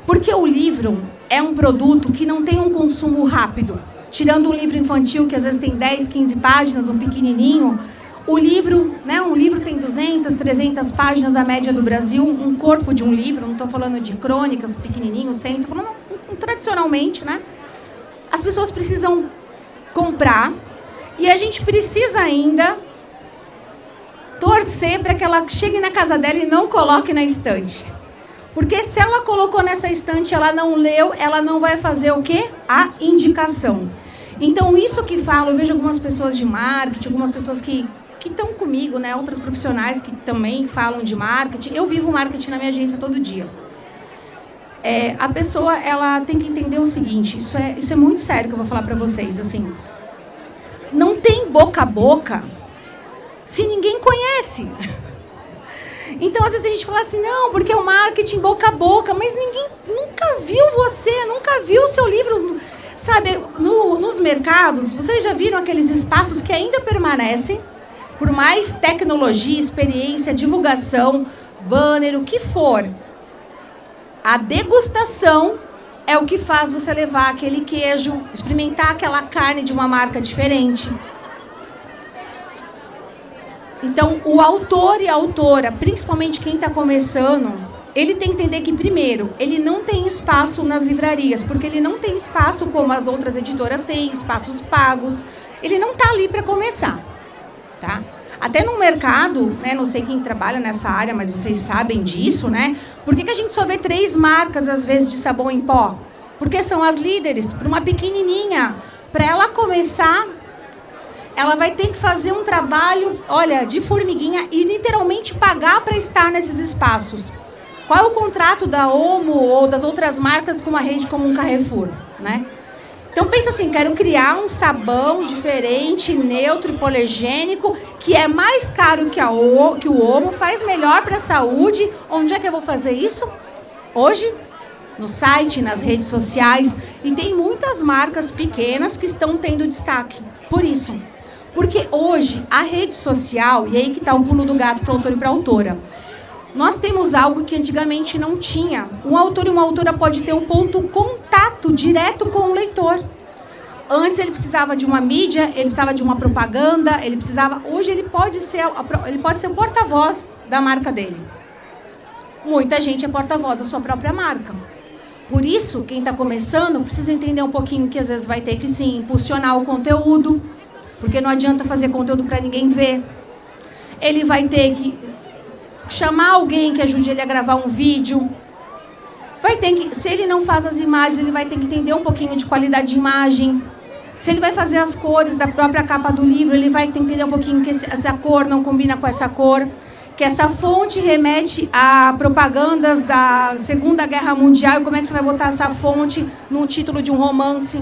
Porque o livro é um produto que não tem um consumo rápido. Tirando um livro infantil, que às vezes tem 10, 15 páginas, um pequenininho, o livro, né, um livro tem 200, 300 páginas, a média do Brasil, um corpo de um livro, não estou falando de crônicas, pequenininho, 100, estou falando tradicionalmente, né? As pessoas precisam comprar e a gente precisa ainda torcer para que ela chegue na casa dela e não coloque na estante. Porque se ela colocou nessa estante, ela não leu, ela não vai fazer o quê? A indicação. Então, isso que falo, eu vejo algumas pessoas de marketing, algumas pessoas que estão comigo, né, outras profissionais que também falam de marketing. Eu vivo marketing na minha agência todo dia. A pessoa, ela tem que entender o seguinte, isso é muito sério que eu vou falar para vocês, assim. Não tem boca a boca se ninguém conhece. Então, às vezes a gente fala assim, não, porque é o marketing boca a boca, mas ninguém nunca viu você, nunca viu o seu livro. Sabe, nos mercados, vocês já viram aqueles espaços que ainda permanecem, por mais tecnologia, experiência, divulgação, banner, o que for. A degustação é o que faz você levar aquele queijo, experimentar aquela carne de uma marca diferente. Então, o autor e a autora, principalmente quem está começando, ele tem que entender que, primeiro, ele não tem espaço nas livrarias, porque ele não tem espaço como as outras editoras têm, espaços pagos. Ele não está ali para começar, tá? Até no mercado, né, não sei quem trabalha nessa área, mas vocês sabem disso, né? Por que a gente só vê 3 marcas, às vezes, de sabão em pó? Porque são as líderes. Para uma pequenininha, para ela começar, ela vai ter que fazer um trabalho, olha, de formiguinha e literalmente pagar para estar nesses espaços. Qual é o contrato da Omo ou das outras marcas com uma rede como um Carrefour, né? Então, pensa assim, quero criar um sabão diferente, neutro, hipoalergênico, que é mais caro que o Omo, faz melhor para a saúde. Onde é que eu vou fazer isso? Hoje, no site, nas redes sociais. E tem muitas marcas pequenas que estão tendo destaque. Por isso. Porque hoje, a rede social, e aí que está o pulo do gato para o autor e para a autora, nós temos algo que antigamente não tinha. Um autor e uma autora pode ter um ponto contato direto com o leitor. Antes ele precisava de uma mídia, ele precisava de uma propaganda, ele precisava... Hoje ele pode ser o porta-voz da marca dele. Muita gente é porta-voz da sua própria marca. Por isso, quem está começando precisa entender um pouquinho que às vezes vai ter que sim impulsionar o conteúdo, porque não adianta fazer conteúdo para ninguém ver. Ele vai ter que chamar alguém que ajude ele a gravar um vídeo. Se ele não faz as imagens, ele vai ter que entender um pouquinho de qualidade de imagem. Se ele vai fazer as cores da própria capa do livro, ele vai ter que entender um pouquinho que essa cor não combina com essa cor, que essa fonte remete a propagandas da Segunda Guerra Mundial, e como é que você vai botar essa fonte num título de um romance.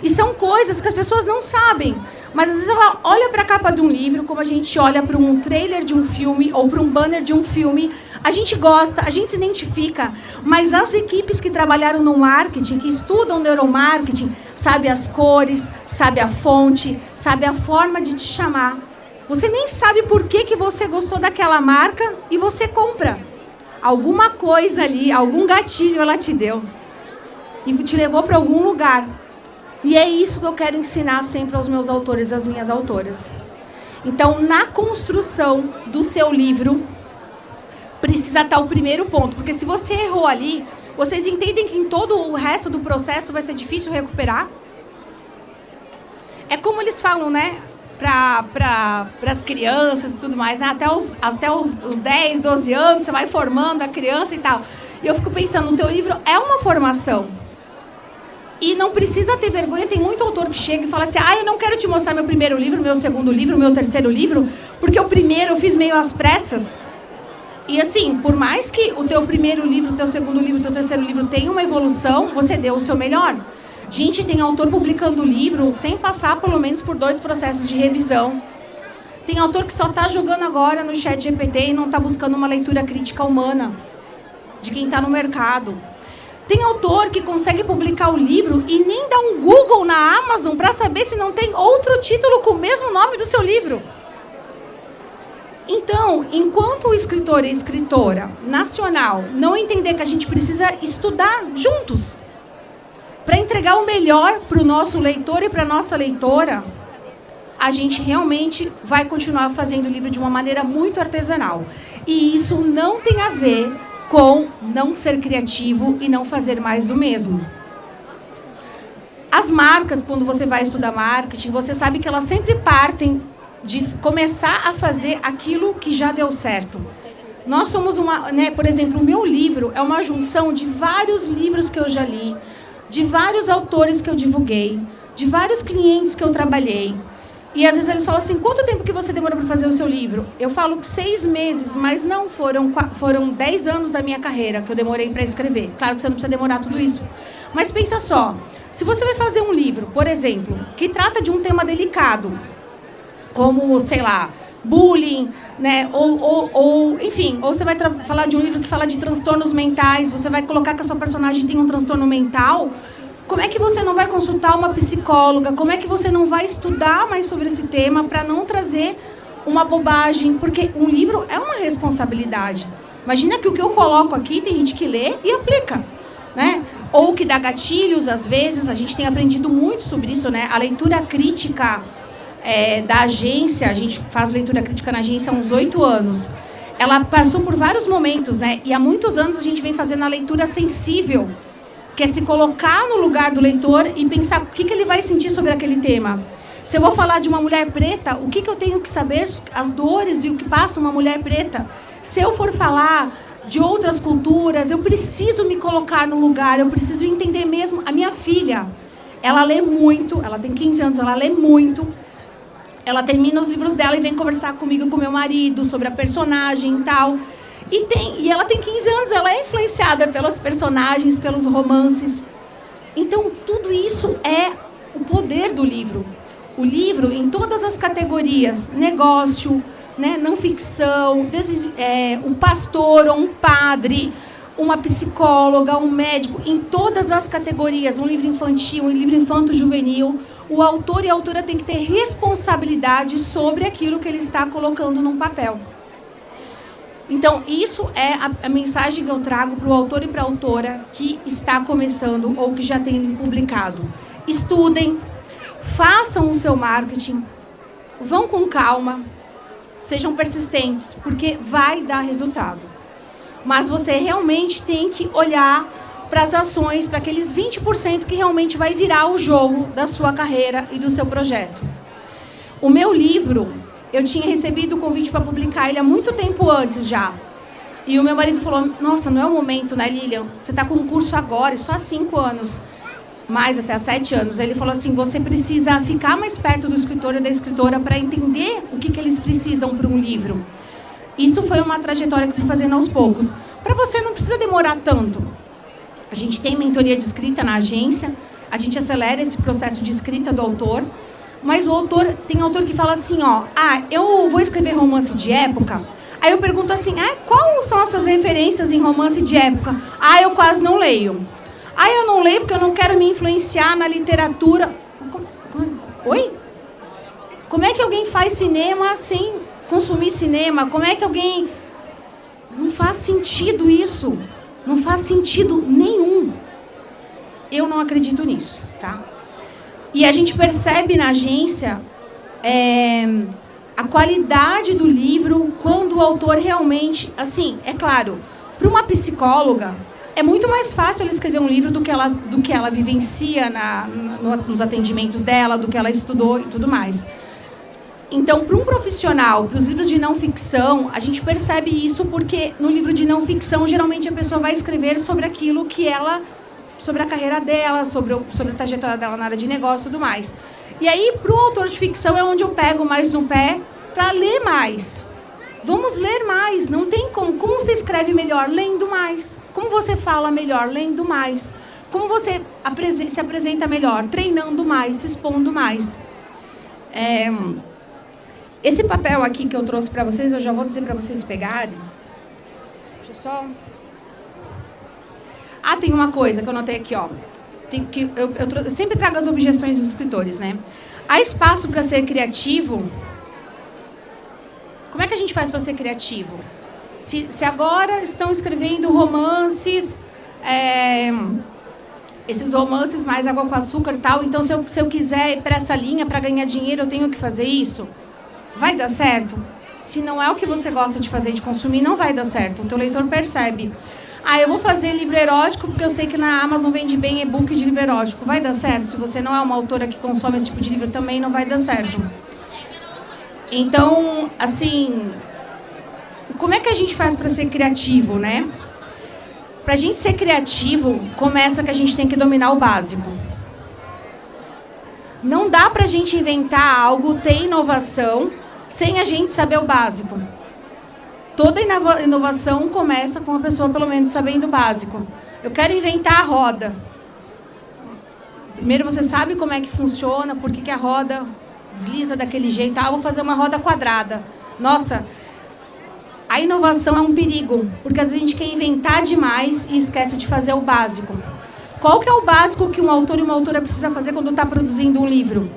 E são coisas que as pessoas não sabem. Mas às vezes ela olha para a capa de um livro, como a gente olha para um trailer de um filme ou para um banner de um filme. A gente gosta, a gente se identifica. Mas as equipes que trabalharam no marketing, que estudam neuromarketing, sabem as cores, sabem a fonte, sabem a forma de te chamar. Você nem sabe por que você gostou daquela marca e você compra. Alguma coisa ali, algum gatilho ela te deu. E te levou para algum lugar. E é isso que eu quero ensinar sempre aos meus autores, às minhas autoras. Então, na construção do seu livro, precisa estar o primeiro ponto. Porque se você errou ali, vocês entendem que em todo o resto do processo vai ser difícil recuperar? É como eles falam, né? Para as crianças e tudo mais, né? Até os 10, 12 anos, você vai formando a criança e tal. E eu fico pensando, o teu livro é uma formação. E não precisa ter vergonha, tem muito autor que chega e fala assim, eu não quero te mostrar meu primeiro livro, meu segundo livro, meu terceiro livro, porque o primeiro eu fiz meio às pressas. E assim, por mais que o teu primeiro livro, o teu segundo livro, o teu terceiro livro tenha uma evolução, você deu o seu melhor. Gente, tem autor publicando livro sem passar pelo menos por 2 processos de revisão. Tem autor que só está jogando agora no ChatGPT e não está buscando uma leitura crítica humana de quem está no mercado. Tem autor que consegue publicar o livro e nem dá um Google na Amazon para saber se não tem outro título com o mesmo nome do seu livro. Então, enquanto o escritor e escritora nacional não entender que a gente precisa estudar juntos para entregar o melhor para o nosso leitor e para a nossa leitora, a gente realmente vai continuar fazendo o livro de uma maneira muito artesanal. E isso não tem a ver com não ser criativo e não fazer mais do mesmo. As marcas, quando você vai estudar marketing, você sabe que elas sempre partem de começar a fazer aquilo que já deu certo. Nós somos por exemplo, o meu livro é uma junção de vários livros que eu já li, de vários autores que eu divulguei, de vários clientes que eu trabalhei. E às vezes eles falam assim, quanto tempo que você demorou para fazer o seu livro? Eu falo que 6 meses, mas não, foram 10 anos da minha carreira que eu demorei para escrever. Claro que você não precisa demorar tudo isso. Mas pensa só, se você vai fazer um livro, por exemplo, que trata de um tema delicado, como, sei lá, bullying, né? Enfim, ou você vai falar de um livro que fala de transtornos mentais, você vai colocar que a sua personagem tem um transtorno mental, como é que você não vai consultar uma psicóloga? Como é que você não vai estudar mais sobre esse tema para não trazer uma bobagem? Porque um livro é uma responsabilidade. Imagina que o que eu coloco aqui tem gente que lê e aplica, né? Ou que dá gatilhos, às vezes. A gente tem aprendido muito sobre isso, né? A leitura crítica da agência, a gente faz leitura crítica na agência há uns 8 anos. Ela passou por vários momentos, né? E há muitos anos a gente vem fazendo a leitura sensível, que é se colocar no lugar do leitor e pensar o que ele vai sentir sobre aquele tema. Se eu vou falar de uma mulher preta, o que eu tenho que saber, as dores e o que passa uma mulher preta? Se eu for falar de outras culturas, eu preciso me colocar no lugar, eu preciso entender mesmo. A minha filha, ela lê muito, ela tem 15 anos, ela lê muito. Ela termina os livros dela e vem conversar comigo, com meu marido, sobre a personagem e tal. E ela tem 15 anos, ela é influenciada pelas personagens, pelos romances. Então, tudo isso é o poder do livro. O livro, em todas as categorias, negócio, né, não ficção, um pastor ou um padre, uma psicóloga, um médico, em todas as categorias, um livro infantil, um livro infanto-juvenil, o autor e a autora têm que ter responsabilidade sobre aquilo que ele está colocando num papel. Então, isso é a mensagem que eu trago para o autor e para a autora que está começando ou que já tem livro publicado. Estudem, façam o seu marketing, vão com calma, sejam persistentes, porque vai dar resultado. Mas você realmente tem que olhar para as ações, para aqueles 20% que realmente vai virar o jogo da sua carreira e do seu projeto. O meu livro, eu tinha recebido o convite para publicar ele há muito tempo antes já. E o meu marido falou, nossa, não é o momento, né, Lilian? Você está com um curso agora, só há 5 anos, mais até há 7 anos. Ele falou assim, você precisa ficar mais perto do escritor e da escritora para entender o que eles precisam para um livro. Isso foi uma trajetória que eu fui fazendo aos poucos. Para você não precisa demorar tanto. A gente tem mentoria de escrita na agência, a gente acelera esse processo de escrita do autor, mas tem autor que fala assim, eu vou escrever romance de época, aí eu pergunto assim, quais são as suas referências em romance de época? Eu quase não leio. Eu não leio porque eu não quero me influenciar na literatura. Oi? Como é que alguém faz cinema sem consumir cinema? Como é que alguém... Não faz sentido isso. Não faz sentido nenhum. Eu não acredito nisso, tá? E a gente percebe na agência a qualidade do livro quando o autor realmente... Assim, é claro, para uma psicóloga, é muito mais fácil ela escrever um livro do que ela vivencia nos atendimentos dela, do que ela estudou e tudo mais. Então, para um profissional, para os livros de não ficção, a gente percebe isso porque no livro de não ficção, geralmente a pessoa vai escrever sobre aquilo que ela... sobre a carreira dela, sobre a trajetória dela na área de negócio e tudo mais. E aí, para o autor de ficção, é onde eu pego mais no pé para ler mais. Vamos ler mais, não tem como. Como você escreve melhor? Lendo mais. Como você fala melhor? Lendo mais. Como você se apresenta melhor? Treinando mais, se expondo mais. Esse papel aqui que eu trouxe para vocês, eu já vou dizer para vocês pegarem. Deixa eu só... Ah, tem uma coisa que eu notei aqui, ó. Eu sempre trago as objeções dos escritores, né? Há espaço para ser criativo? Como é que a gente faz para ser criativo? Se agora estão escrevendo romances, esses romances mais água com açúcar e tal, então se eu quiser ir para essa linha para ganhar dinheiro, eu tenho que fazer isso? Vai dar certo? Se não é o que você gosta de fazer, de consumir, não vai dar certo. O teu leitor percebe. Ah, eu vou fazer livro erótico porque eu sei que na Amazon vende bem e-book de livro erótico. Vai dar certo? Se você não é uma autora que consome esse tipo de livro, também não vai dar certo. Então, assim, como é que a gente faz para ser criativo, né? Para a gente ser criativo, começa que a gente tem que dominar o básico. Não dá para a gente inventar algo, ter inovação, sem a gente saber o básico. Toda inovação começa com a pessoa, pelo menos, sabendo o básico. Eu quero inventar a roda. Primeiro você sabe como é que funciona, por que a roda desliza daquele jeito. Ah, vou fazer uma roda quadrada. Nossa, a inovação é um perigo, porque às vezes a gente quer inventar demais e esquece de fazer o básico. Qual que é o básico que um autor e uma autora precisa fazer quando está produzindo um livro?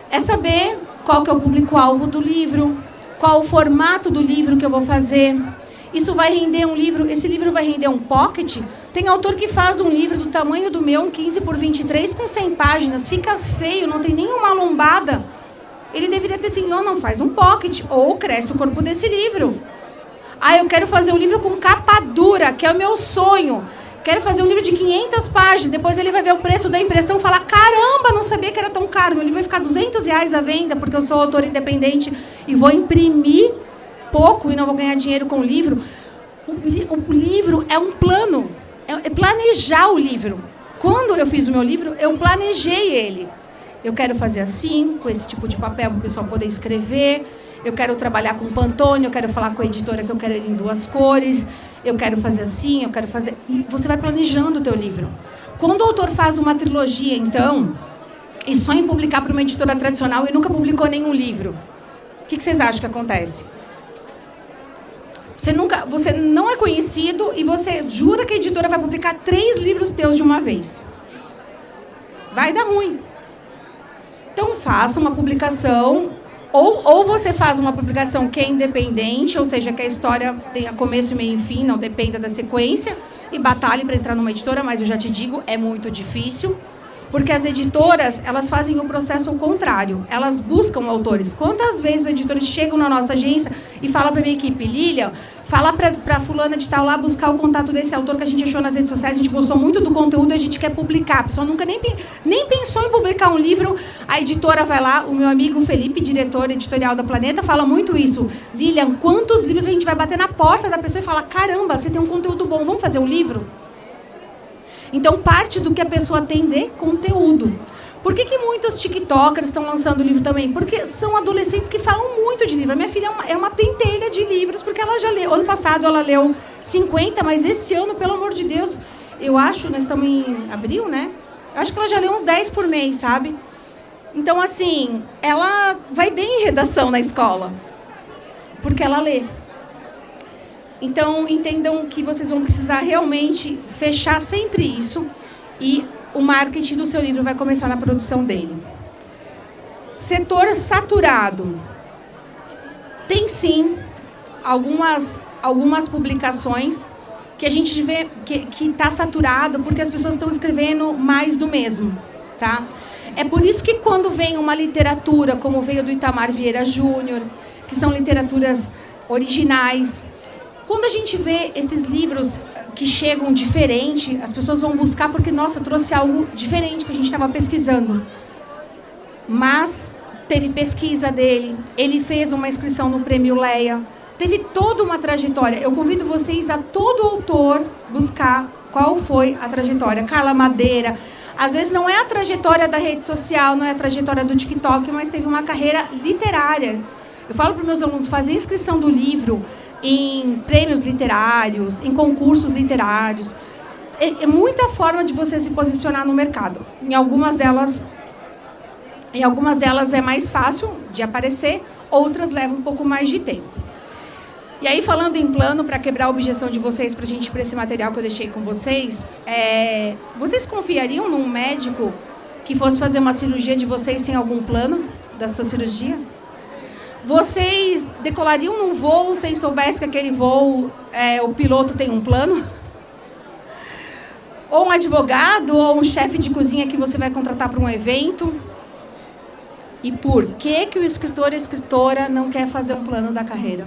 É saber qual que é o público-alvo do livro, qual o formato do livro que eu vou fazer. Isso vai render um livro, esse livro vai render um pocket. Tem autor que faz um livro do tamanho do meu, um 15 por 23, com 100 páginas. Fica feio, não tem nenhuma lombada. Ele deveria ter assim, não faz um pocket, ou cresce o corpo desse livro. Ah, eu quero fazer um livro com capa dura, que é o meu sonho. Quero fazer um livro de 500 páginas. Depois ele vai ver o preço da impressão e falar, caramba, não sabia que era tão caro. Meu livro vai ficar R$200 à venda, porque eu sou autor independente e vou imprimir pouco e não vou ganhar dinheiro com o livro. O livro é um plano, é planejar o livro. Quando eu fiz o meu livro, eu planejei ele. Eu quero fazer assim, com esse tipo de papel para o pessoal poder escrever. Eu quero trabalhar com Pantone, eu quero falar com a editora que eu quero ele em 2 cores. Eu quero fazer assim, eu quero fazer... E você vai planejando o teu livro. Quando o autor faz uma trilogia, então, e sonha em publicar para uma editora tradicional e nunca publicou nenhum livro, o que vocês acham que acontece? Você não é conhecido e você jura que a editora vai publicar 3 livros teus de uma vez. Vai dar ruim. Então, faça uma publicação, ou você faz uma publicação que é independente, ou seja, que a história tenha começo, meio e fim, não dependa da sequência, e batalhe para entrar numa editora, mas eu já te digo, é muito difícil. Porque as editoras, elas fazem o processo ao contrário. Elas buscam autores. Quantas vezes os editores chegam na nossa agência e falam para a minha equipe, Lilian, fala para fulana de tal lá buscar o contato desse autor que a gente achou nas redes sociais, a gente gostou muito do conteúdo e a gente quer publicar. A pessoa nunca nem pensou em publicar um livro. A editora vai lá, o meu amigo Felipe, diretor editorial da Planeta, fala muito isso. Lilian, quantos livros a gente vai bater na porta da pessoa e falar, caramba, você tem um conteúdo bom, vamos fazer um livro? Então, parte do que a pessoa tem de conteúdo. Por que muitos tiktokers estão lançando livro também? Porque são adolescentes que falam muito de livro. A minha filha é uma pentelha de livros, porque ela já leu. Ano passado ela leu 50, mas esse ano, pelo amor de Deus, eu acho, nós estamos em abril, né? Eu acho que ela já leu uns 10 por mês, sabe? Então, assim, ela vai bem em redação na escola, porque ela lê. Então, entendam que vocês vão precisar realmente fechar sempre isso e o marketing do seu livro vai começar na produção dele. Setor saturado. Tem, sim, algumas publicações que a gente vê que está saturado porque as pessoas estão escrevendo mais do mesmo. tá? É por isso que quando vem uma literatura, como veio do Itamar Vieira Júnior, que são literaturas originais, quando a gente vê esses livros que chegam diferente, as pessoas vão buscar porque, nossa, trouxe algo diferente que a gente estava pesquisando. Mas teve pesquisa dele, ele fez uma inscrição no Prêmio Leia, teve toda uma trajetória. Eu convido vocês a todo autor buscar qual foi a trajetória. Carla Madeira, às vezes não é a trajetória da rede social, não é a trajetória do TikTok, mas teve uma carreira literária. Eu falo para os meus alunos, fazer inscrição do livro em prêmios literários, em concursos literários. É muita forma de você se posicionar no mercado. Em algumas delas é mais fácil de aparecer, outras levam um pouco mais de tempo. E aí, falando em plano, para quebrar a objeção de vocês, para a gente ir para esse material que eu deixei com vocês, vocês confiariam num médico que fosse fazer uma cirurgia de vocês sem algum plano da sua cirurgia? Vocês decolariam num voo sem soubesse que aquele voo, o piloto tem um plano? Ou um advogado, ou um chefe de cozinha que você vai contratar para um evento? E por que o escritor e a escritora não quer fazer um plano da carreira?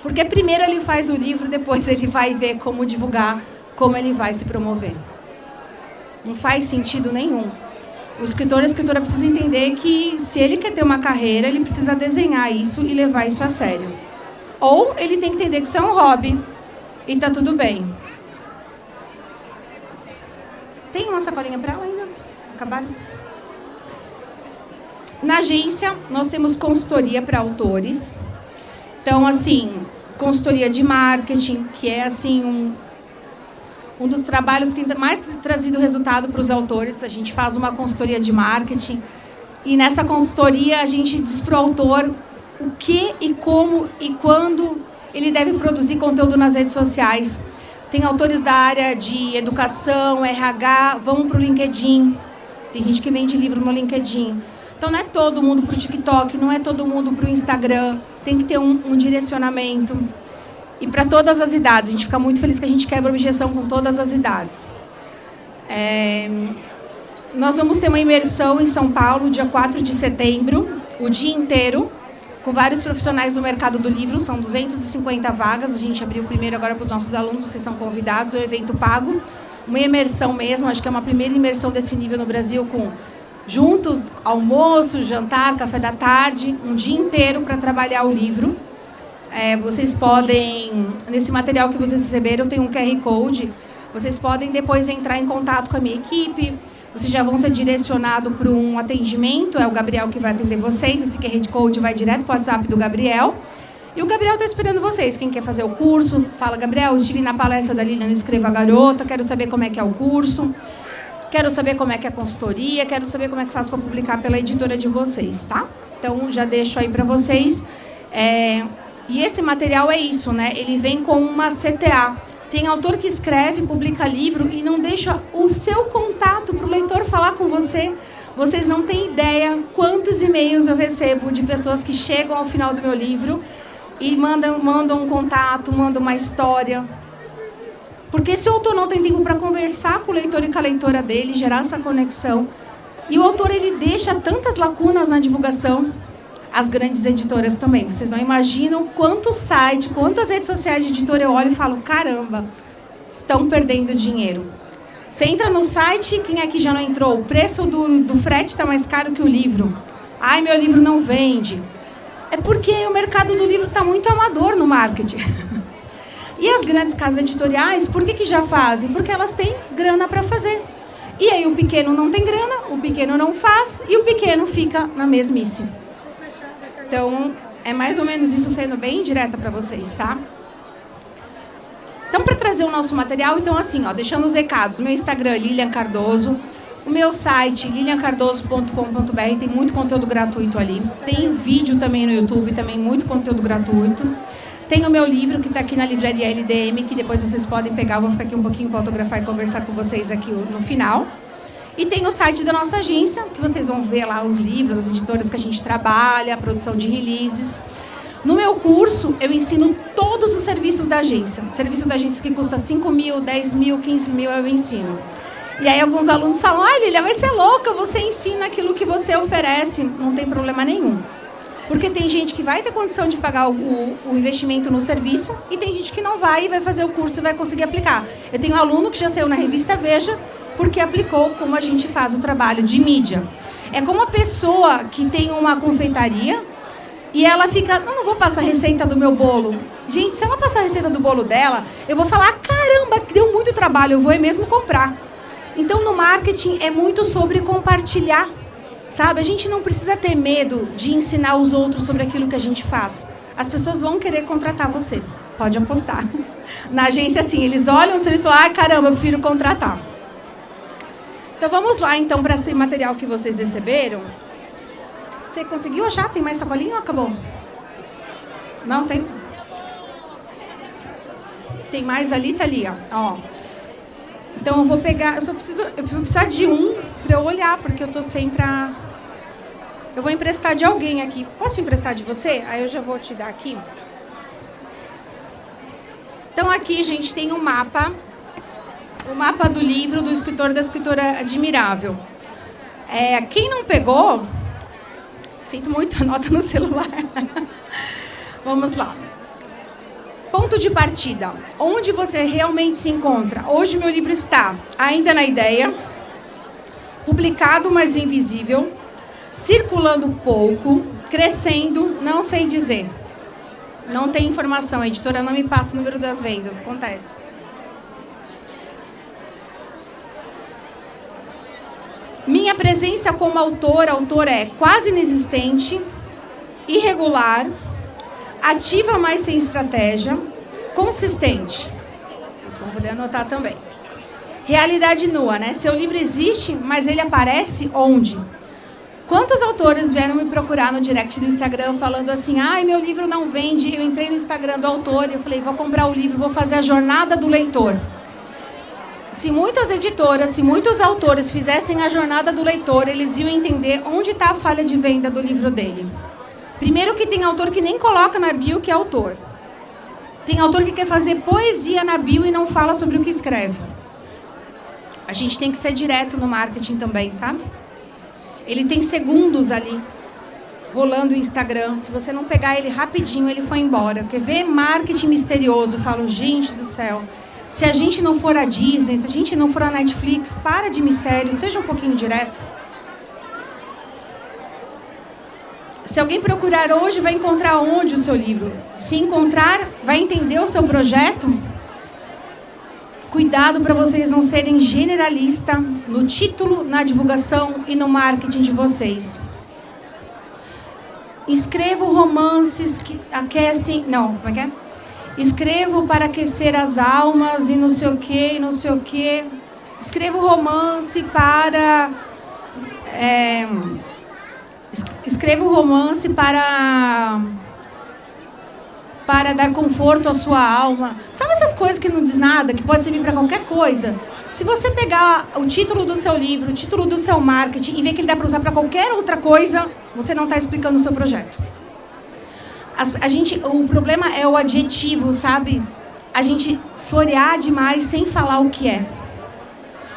Porque primeiro ele faz o livro, depois ele vai ver como divulgar, como ele vai se promover. Não faz sentido nenhum. O escritor e a escritora precisam entender que, se ele quer ter uma carreira, ele precisa desenhar isso e levar isso a sério. Ou ele tem que entender que isso é um hobby e está tudo bem. Tem uma sacolinha para ela ainda? Acabaram? Na agência, nós temos consultoria para autores. Então, assim, consultoria de marketing, que é, assim, um dos trabalhos que mais tem trazido resultado para os autores. A gente faz uma consultoria de marketing e, nessa consultoria, a gente diz para o autor o que e como e quando ele deve produzir conteúdo nas redes sociais. Tem autores da área de educação, RH, vão para o LinkedIn. Tem gente que vende livro no LinkedIn. Então, não é todo mundo para o TikTok, não é todo mundo para o Instagram. Tem que ter um direcionamento. E para todas as idades. A gente fica muito feliz que a gente quebra a objeção com todas as idades. Nós vamos ter uma imersão em São Paulo, dia 4 de setembro, o dia inteiro, com vários profissionais do mercado do livro. São 250 vagas. A gente abriu primeiro agora para os nossos alunos. Vocês são convidados. É um evento pago. Uma imersão mesmo. Acho que é uma primeira imersão desse nível no Brasil, com juntos, almoço, jantar, café da tarde, um dia inteiro para trabalhar o livro. Vocês podem, nesse material que vocês receberam, tem um QR Code. Vocês podem depois entrar em contato com a minha equipe. Vocês já vão ser direcionados para um atendimento. É o Gabriel que vai atender vocês. Esse QR Code vai direto para o WhatsApp do Gabriel. E o Gabriel está esperando vocês. Quem quer fazer o curso, fala: Gabriel, estive na palestra da Lilian no Escreva a Garota, quero saber como é que é o curso. Quero saber como é que é a consultoria, quero saber como é que faço para publicar pela editora de vocês, tá? Então, já deixo aí para vocês. E esse material é isso, né? Ele vem com uma CTA. Tem autor que escreve, publica livro e não deixa o seu contato para o leitor falar com você. Vocês não têm ideia quantos e-mails eu recebo de pessoas que chegam ao final do meu livro e mandam um contato, mandam uma história. Porque se o autor não tem tempo para conversar com o leitor e com a leitora dele, gerar essa conexão, e o autor ele deixa tantas lacunas na divulgação, as grandes editoras também. Vocês não imaginam quantos sites, quantas redes sociais de editora eu olho e falo: caramba, estão perdendo dinheiro. Você entra no site, quem aqui já não entrou? O preço do frete está mais caro que o livro. Ai, meu livro não vende. É porque o mercado do livro está muito amador no marketing. E as grandes casas editoriais, por que já fazem? Porque elas têm grana para fazer. E aí o pequeno não tem grana, o pequeno não faz, e o pequeno fica na mesmice. Então, é mais ou menos isso, sendo bem direta para vocês, tá? Então, para trazer o nosso material, então assim, ó, deixando os recados, meu Instagram, Lilian Cardoso, o meu site, liliancardoso.com.br, tem muito conteúdo gratuito ali. Tem vídeo também no YouTube, também muito conteúdo gratuito. Tem o meu livro, que está aqui na livraria LDM, que depois vocês podem pegar. Eu vou ficar aqui um pouquinho para autografar e conversar com vocês aqui no final. E tem o site da nossa agência, que vocês vão ver lá os livros, as editoras que a gente trabalha, a produção de releases. No meu curso, eu ensino todos os serviços da agência. Serviço da agência que custa 5 mil, 10 mil, 15 mil, eu ensino. E aí alguns alunos falam, Lília, mas você é louca, você ensina aquilo que você oferece. Não tem problema nenhum. Porque tem gente que vai ter condição de pagar o investimento no serviço e tem gente que não vai e vai fazer o curso e vai conseguir aplicar. Eu tenho um aluno que já saiu na revista Veja porque aplicou como a gente faz o trabalho de mídia. É como uma pessoa que tem uma confeitaria e ela fica, não vou passar a receita do meu bolo. Gente, se ela passar a receita do bolo dela, eu vou falar, caramba, deu muito trabalho, eu vou mesmo comprar. Então, no marketing, é muito sobre compartilhar, sabe? A gente não precisa ter medo de ensinar os outros sobre aquilo que a gente faz. As pessoas vão querer contratar você, pode apostar. Na agência, assim, eles olham o serviço e falam, caramba, eu prefiro contratar. Então, vamos lá, então, para esse material que vocês receberam. Você conseguiu achar? Tem mais sacolinha ou acabou? Não, tem? Tem mais ali, tá ali, ó. Então, eu vou pegar... Eu vou precisar de um para eu olhar, porque eu tô sem pra... Eu vou emprestar de alguém aqui. Posso emprestar de você? Aí eu já vou te dar aqui. Então, aqui, gente, tem um mapa. O mapa do livro do escritor, da escritora Admirável. Quem não pegou... Sinto muito, anota no celular. Vamos lá. Ponto de partida. Onde você realmente se encontra? Hoje meu livro está ainda na ideia, publicado, mas invisível, circulando pouco, crescendo, não sei dizer. Não tem informação, a editora não me passa o número das vendas, acontece. Minha presença como autor é quase inexistente, irregular, ativa, mas sem estratégia, consistente. Vocês vão poder anotar também. Realidade nua, né? Seu livro existe, mas ele aparece onde? Quantos autores vieram me procurar no direct do Instagram falando assim, meu livro não vende, eu entrei no Instagram do autor e eu falei, vou comprar o livro, vou fazer a jornada do leitor. Se muitas editoras, se muitos autores fizessem a jornada do leitor, eles iam entender onde está a falha de venda do livro dele. Primeiro que tem autor que nem coloca na bio que é autor. Tem autor que quer fazer poesia na bio e não fala sobre o que escreve. A gente tem que ser direto no marketing também, sabe? Ele tem segundos ali, rolando o Instagram. Se você não pegar ele rapidinho, ele foi embora. Quer ver marketing misterioso? Eu falo, gente do céu. Se a gente não for a Disney, se a gente não for a Netflix, para de mistério, seja um pouquinho direto. Se alguém procurar hoje, vai encontrar onde o seu livro? Se encontrar, vai entender o seu projeto? Cuidado para vocês não serem generalistas no título, na divulgação e no marketing de vocês. Escrevo romances que aquecem... Não, como é que é? Escrevo para aquecer as almas e não sei o quê, e não sei o quê. Escrevo romance para... Escrevo romance para dar conforto à sua alma. Sabe essas coisas que não diz nada, que pode servir para qualquer coisa? Se você pegar o título do seu livro, o título do seu marketing e ver que ele dá para usar para qualquer outra coisa, você não está explicando o seu projeto. O problema é o adjetivo, sabe? A gente florear demais sem falar o que é.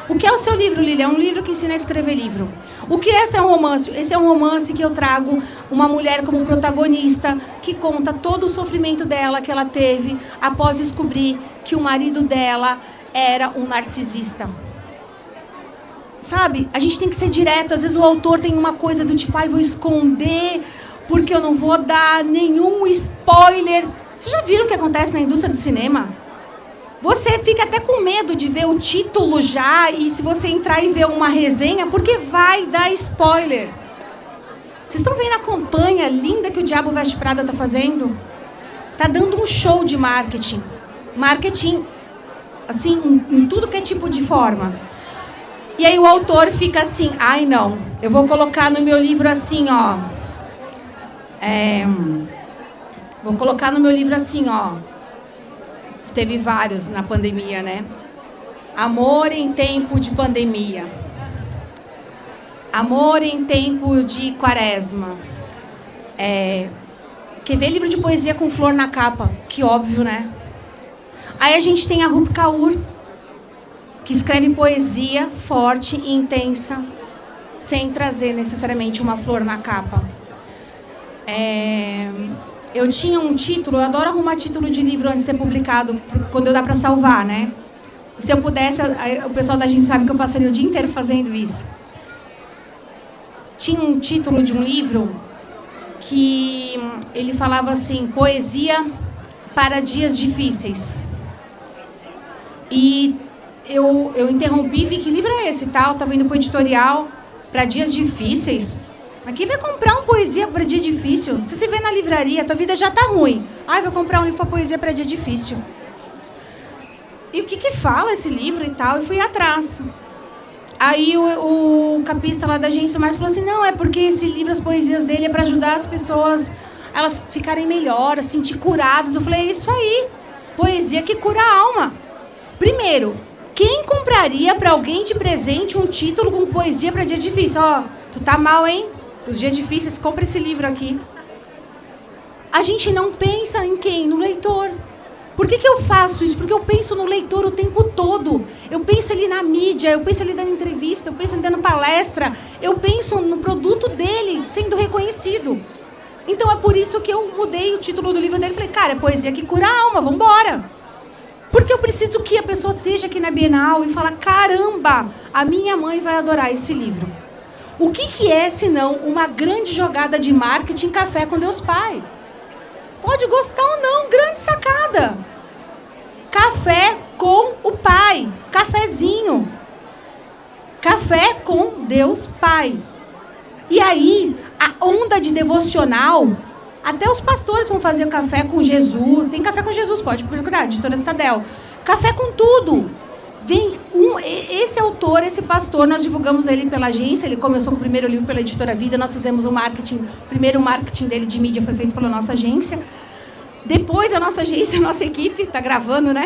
O que é o seu livro, Lília? É um livro que ensina a escrever livro. O que é esse romance? Esse é um romance que eu trago uma mulher como protagonista, que conta todo o sofrimento dela que ela teve após descobrir que o marido dela era um narcisista. Sabe? A gente tem que ser direto. Às vezes o autor tem uma coisa do tipo, vou esconder porque eu não vou dar nenhum spoiler. Vocês já viram o que acontece na indústria do cinema? Você fica até com medo de ver o título já, e se você entrar e ver uma resenha, porque vai dar spoiler. Vocês estão vendo a campanha linda que o Diabo Veste Prada está fazendo? Está dando um show de marketing. Marketing, assim, em tudo que é tipo de forma. E aí o autor fica assim, não, eu vou colocar no meu livro assim, ó. Vou colocar no meu livro assim, ó. Teve vários na pandemia, né? Amor em tempo de pandemia. Amor em tempo de quaresma. Quer ver livro de poesia com flor na capa? Que óbvio, né? Aí a gente tem a Rupi Kaur. que escreve poesia forte e intensa, sem trazer necessariamente uma flor na capa. Eu tinha um título, eu adoro arrumar título de livro antes de ser publicado, quando dá para salvar, né? Se eu pudesse, o pessoal da agência sabe que eu passaria o dia inteiro fazendo isso. Tinha um título de um livro que ele falava assim, poesia para dias difíceis. E eu interrompi, vi que livro é esse, tal, estava indo para o editorial, para dias difíceis. Mas quem vai comprar uma poesia para dia difícil? Se você vê na livraria, tua vida já está ruim. Ai, vou comprar um livro para poesia para dia difícil. E o que fala esse livro e tal? E fui atrás. Aí o capista lá da agência mais falou assim, não, é porque esse livro, as poesias dele, é para ajudar as pessoas a elas ficarem melhor, a se sentir curadas. Eu falei, é isso aí, poesia que cura a alma. Primeiro, quem compraria para alguém de presente um título com poesia para dia difícil? Ó, tu tá mal, hein? Os dias difíceis, compra esse livro aqui. A gente não pensa em quem? No leitor. Por que eu faço isso? Porque eu penso no leitor o tempo todo. Eu penso ele na mídia, eu penso ele dando entrevista, eu penso ele dando palestra, eu penso no produto dele sendo reconhecido. Então é por isso que eu mudei o título do livro dele. Falei, cara, é poesia que cura a alma, vamos embora. Porque eu preciso que a pessoa esteja aqui na Bienal e fale, caramba, a minha mãe vai adorar esse livro. O que é, senão, uma grande jogada de marketing Café com Deus Pai? Pode gostar ou não, grande sacada. Café com o Pai, cafezinho. Café com Deus Pai. E aí, a onda de devocional, até os pastores vão fazer café com Jesus. Tem café com Jesus, pode procurar, editora Citadel. Café com tudo. Vem esse autor, esse pastor, nós divulgamos ele pela agência, ele começou com o primeiro livro pela Editora Vida, nós fizemos o primeiro marketing dele de mídia foi feito pela nossa agência. Depois a nossa agência, a nossa equipe, está gravando, né?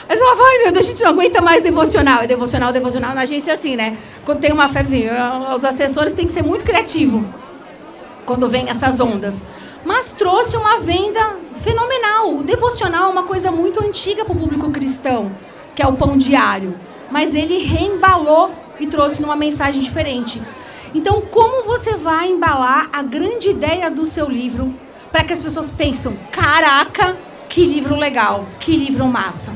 Aí você fala, ai meu Deus, a gente não aguenta mais devocional. É devocional na agência é assim, né? Quando tem uma febre, os assessores têm que ser muito criativos quando vem essas ondas. Mas trouxe uma venda fenomenal. O devocional é uma coisa muito antiga para o público cristão, que é o pão diário. Mas ele reembalou e trouxe numa mensagem diferente. Então, como você vai embalar a grande ideia do seu livro para que as pessoas pensem, caraca, que livro legal, que livro massa,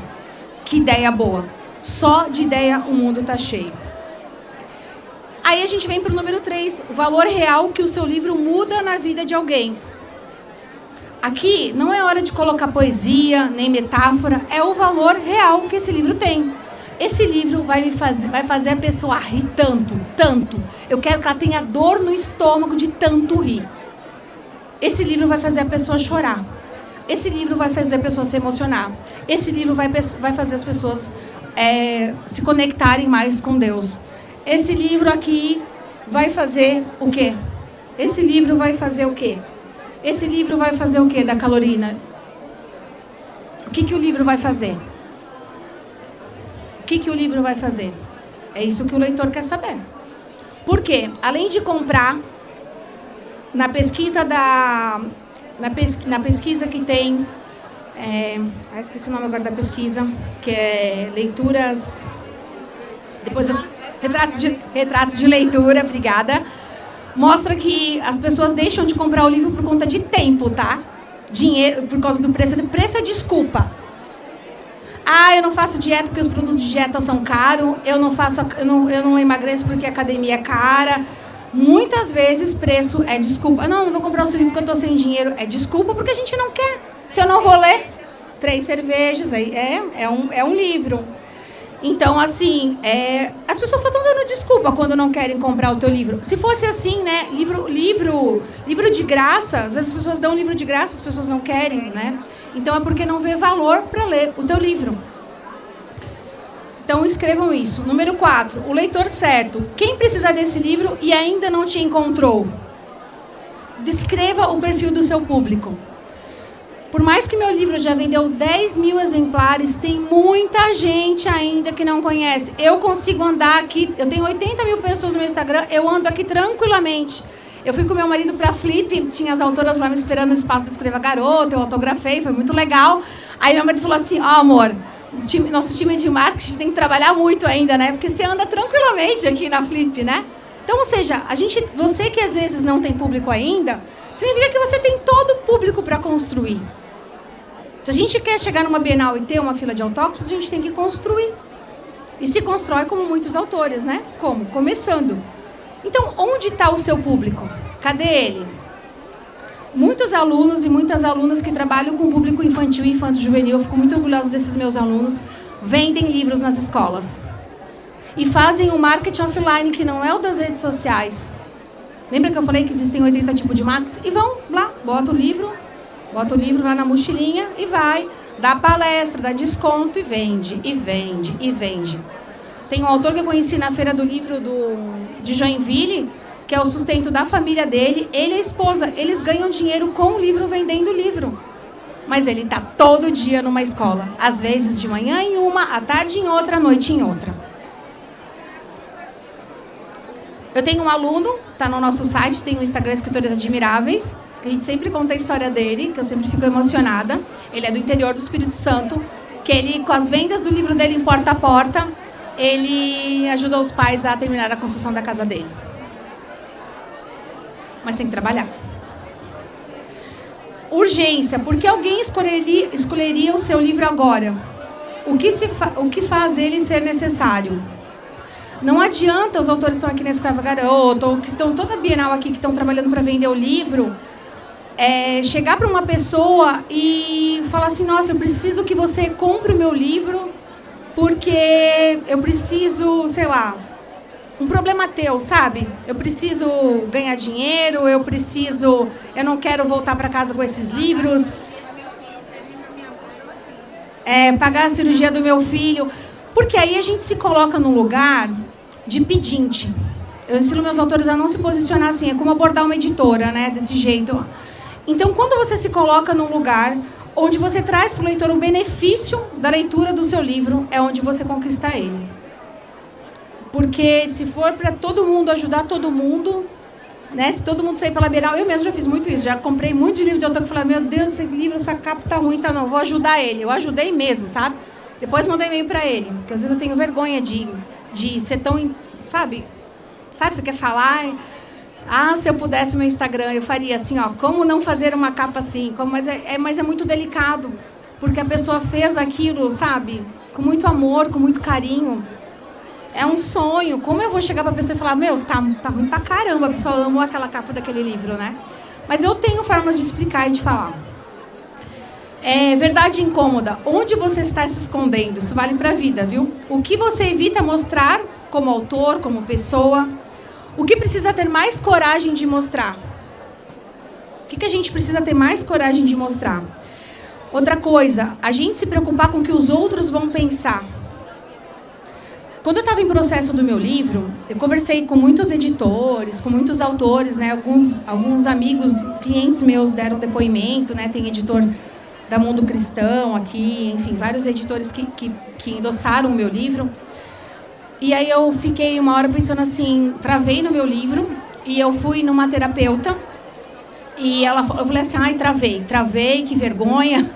que ideia boa. Só de ideia o mundo está cheio. Aí a gente vem para o número 3, o valor real que o seu livro muda na vida de alguém. Aqui não é hora de colocar poesia, nem metáfora, é o valor real que esse livro tem. Esse livro vai fazer a pessoa rir tanto. Eu quero que ela tenha dor no estômago de tanto rir. Esse livro vai fazer a pessoa chorar. Esse livro vai fazer a pessoa se emocionar. Esse livro vai fazer as pessoas se conectarem mais com Deus. Esse livro aqui vai fazer o quê? Esse livro vai fazer o quê? Esse livro vai fazer o quê da Calorina? O que o livro vai fazer? O que o livro vai fazer? É isso que o leitor quer saber. Por quê? Além de comprar, na pesquisa que tem... esqueci o nome agora da pesquisa, que é leituras... Depois retratos de leitura, obrigada. Mostra que as pessoas deixam de comprar o livro por conta de tempo, tá? Dinheiro, por causa do preço. O preço é desculpa. Ah, eu não faço dieta porque os produtos de dieta são caros. Eu não emagreço porque a academia é cara. Muitas vezes preço é desculpa. Não vou comprar o seu livro porque eu estou sem dinheiro. É desculpa porque a gente não quer. Se eu não vou ler, 3 cervejas, é um livro. Então, assim, as pessoas só estão dando desculpa quando não querem comprar o teu livro. Se fosse assim, né, livro de graça, às vezes as pessoas dão livro de graça, as pessoas não querem, né? Então é porque não vê valor para ler o teu livro. Então escrevam isso. Número 4, o leitor certo. Quem precisa desse livro e ainda não te encontrou? Descreva o perfil do seu público. Por mais que meu livro já vendeu 10 mil exemplares, tem muita gente ainda que não conhece. Eu consigo andar aqui, eu tenho 80 mil pessoas no meu Instagram, eu ando aqui tranquilamente. Eu fui com meu marido para Flip, tinha as autoras lá me esperando no espaço de Escreva Garota, eu autografei, foi muito legal. Aí meu marido falou assim, amor, Nosso time de marketing tem que trabalhar muito ainda, né? Porque você anda tranquilamente aqui na Flip, né? Então, ou seja, você que às vezes não tem público ainda, significa que você tem todo o público para construir. Se a gente quer chegar numa Bienal e ter uma fila de autógrafos, a gente tem que construir. E se constrói como muitos autores, né? Como? Começando. Então, onde está o seu público? Cadê ele? Muitos alunos e muitas alunas que trabalham com público infantil e infanto-juvenil, eu fico muito orgulhosa desses meus alunos, vendem livros nas escolas. E fazem o marketing offline, que não é o das redes sociais. Lembra que eu falei que existem 80 tipos de marketing? E vão lá, bota o livro lá na mochilinha e vai, dá palestra, dá desconto e vende, e vende, e vende. Tem um autor que eu conheci na Feira do Livro de Joinville, que é o sustento da família dele, ele e a esposa, eles ganham dinheiro com o livro, vendendo o livro. Mas ele está todo dia numa escola, às vezes de manhã em uma, à tarde em outra, à noite em outra. Eu tenho um aluno, está no nosso site, tem o Instagram Escritores Admiráveis, que a gente sempre conta a história dele, que eu sempre fico emocionada. Ele é do interior do Espírito Santo, que ele, com as vendas do livro dele em porta a porta, ele ajudou os pais a terminar a construção da casa dele. Mas tem que trabalhar. Urgência. Por que alguém escolheria o seu livro agora? O que faz ele ser necessário? Não adianta os autores que estão aqui na Escrava Garota, ou que estão toda a Bienal aqui, que estão trabalhando para vender o livro, chegar para uma pessoa e falar assim, nossa, eu preciso que você compre o meu livro, porque eu preciso, sei lá, um problema teu, sabe? Eu preciso ganhar dinheiro, eu não quero voltar para casa com esses livros. Pagar a cirurgia do meu filho. Porque aí a gente se coloca num lugar de pedinte. Eu ensino meus autores a não se posicionar assim, é como abordar uma editora, né? Desse jeito. Então, quando você se coloca num lugar onde você traz para o leitor o benefício da leitura do seu livro, é onde você conquista ele. Porque se for para todo mundo ajudar todo mundo, né? Se todo mundo sair pela Bienal, eu mesmo já fiz muito isso, já comprei muito livro de autor que falei, meu Deus, esse livro, essa capa tá ruim, tá não, vou ajudar ele. Eu ajudei mesmo, sabe? Depois mandei e-mail para ele, porque às vezes eu tenho vergonha de ser tão, sabe? Sabe, você quer falar? Se eu pudesse meu Instagram, eu faria assim, ó, como não fazer uma capa assim? Mas é muito delicado, porque a pessoa fez aquilo, sabe? Com muito amor, com muito carinho. É um sonho. Como eu vou chegar para a pessoa e falar, meu, tá ruim pra caramba, a pessoa amou aquela capa daquele livro, né? Mas eu tenho formas de explicar e de falar. Verdade incômoda. Onde você está se escondendo? Isso vale para a vida, viu? O que você evita mostrar como autor, como pessoa? O que precisa ter mais coragem de mostrar? O que a gente precisa ter mais coragem de mostrar? Outra coisa, a gente se preocupar com o que os outros vão pensar. Quando eu estava em processo do meu livro, eu conversei com muitos editores, com muitos autores, né? Alguns amigos, clientes meus deram depoimento, né? Tem editor da Mundo Cristão aqui, enfim, vários editores que endossaram o meu livro. E aí eu fiquei uma hora pensando assim, travei no meu livro, e eu fui numa terapeuta, e eu falei assim, travei, que vergonha.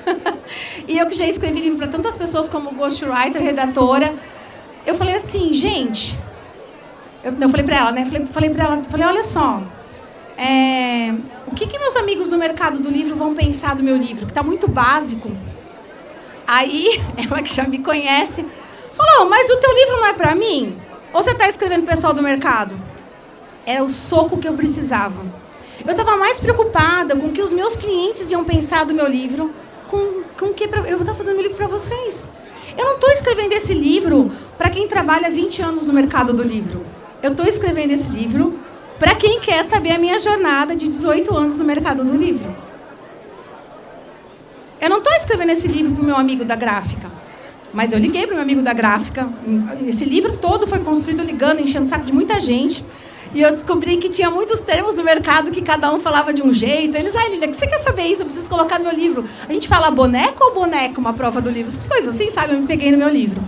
E eu que já escrevi livro para tantas pessoas como ghostwriter, redatora, eu falei assim, gente, eu falei para ela, né? Falei, olha só, o que meus amigos no mercado do livro vão pensar do meu livro, que está muito básico. Aí, ela que já me conhece, falou, mas o teu livro não é para mim? Ou você está escrevendo pro pessoal do mercado? Era o soco que eu precisava. Eu estava mais preocupada com o que os meus clientes iam pensar do meu livro, com o que eu vou estar fazendo meu livro para vocês. Eu não estou escrevendo esse livro para quem trabalha 20 anos no mercado do livro. Eu estou escrevendo esse livro para quem quer saber a minha jornada de 18 anos no mercado do livro. Eu não estou escrevendo esse livro para o meu amigo da gráfica, mas eu liguei para o meu amigo da gráfica. Esse livro todo foi construído ligando, enchendo o saco de muita gente. E eu descobri que tinha muitos termos no mercado que cada um falava de um jeito. Eles, Lília, que você quer saber isso? Eu preciso colocar no meu livro. A gente fala boneco ou boneco, uma prova do livro? Essas coisas assim, sabe? Eu me peguei no meu livro.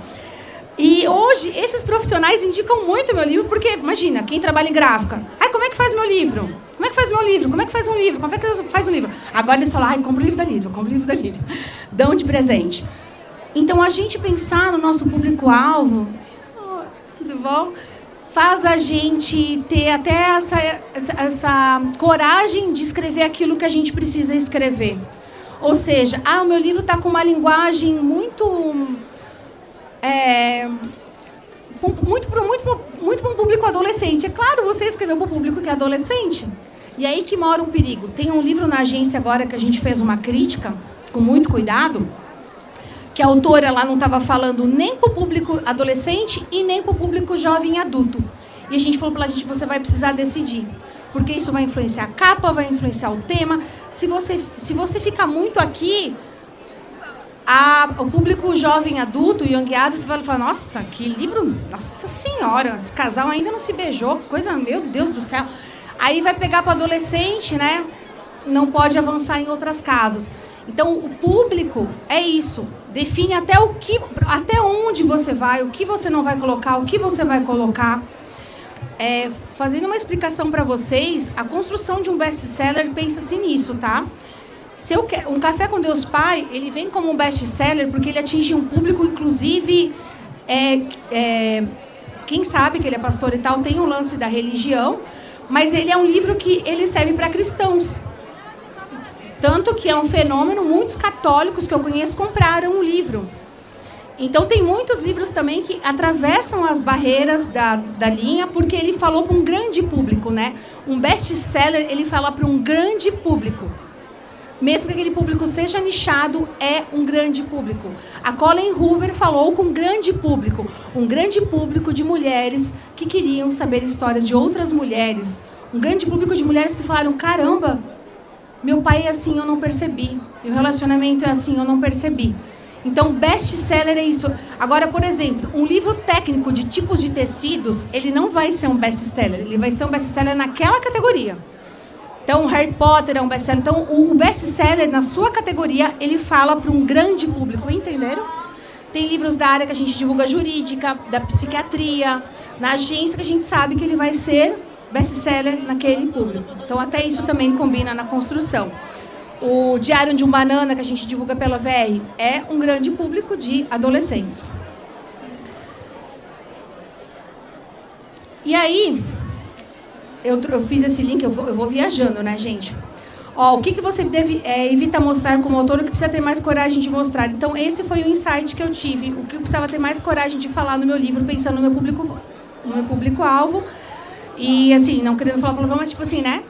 E hoje, esses profissionais indicam muito o meu livro, porque, imagina, quem trabalha em gráfica. Como é que faz meu livro? Como é que faz meu livro? Como é que faz um livro? Como é que faz um livro? Agora eles falam, compra o livro da Lília, compra o livro da Lília. Dão de presente. Então, a gente pensar no nosso público-alvo, tudo bom? Faz a gente ter até essa coragem de escrever aquilo que a gente precisa escrever. Ou seja, o meu livro está com uma linguagem muito para um público adolescente. É claro, você escreveu para o público que é adolescente. E aí que mora um perigo. Tem um livro na agência agora que a gente fez uma crítica, com muito cuidado, que a autora lá não estava falando nem para o público adolescente e nem para o público jovem e adulto. E a gente falou para a gente, você vai precisar decidir. Porque isso vai influenciar a capa, vai influenciar o tema. Se você ficar muito aqui, o público jovem adulto, young adult, vai falar, nossa, que livro, nossa senhora, esse casal ainda não se beijou, coisa, meu Deus do céu. Aí vai pegar para o adolescente, né? Não pode avançar em outras casas. Então, o público é isso. Define até onde você vai, o que você não vai colocar, o que você vai colocar. Fazendo uma explicação para vocês, a construção de um best-seller pensa-se nisso, tá? Um Café com Deus Pai, ele vem como um best-seller porque ele atinge um público, inclusive, quem sabe que ele é pastor e tal, tem um lance da religião, mas ele é um livro que ele serve para cristãos. Tanto que é um fenômeno, muitos católicos que eu conheço compraram o livro. Então, tem muitos livros também que atravessam as barreiras da linha, porque ele falou para um grande público, né? Um best-seller, ele fala para um grande público. Mesmo que aquele público seja nichado, é um grande público. A Colleen Hoover falou com um grande público de mulheres que queriam saber histórias de outras mulheres. Um grande público de mulheres que falaram, caramba, meu pai é assim, eu não percebi. Meu relacionamento é assim, eu não percebi. Então, best-seller é isso. Agora, por exemplo, um livro técnico de tipos de tecidos, ele não vai ser um best-seller. Ele vai ser um best-seller naquela categoria. Então, Harry Potter é um best-seller. Então, o best-seller, na sua categoria, ele fala para um grande público. Entenderam? Tem livros da área que a gente divulga jurídica, da psiquiatria. Na agência, que a gente sabe que ele vai ser best-seller naquele público. Então, até isso também combina na construção. O Diário de um Banana, que a gente divulga pela VR, é um grande público de adolescentes. E aí, eu fiz esse link, eu vou viajando, né, gente? O que você deve evitar mostrar como autor, o que precisa ter mais coragem de mostrar. Então, esse foi o insight que eu tive, o que eu precisava ter mais coragem de falar no meu livro, pensando no meu público-alvo. E, assim, não querendo falar palavrão, mas, tipo assim, né?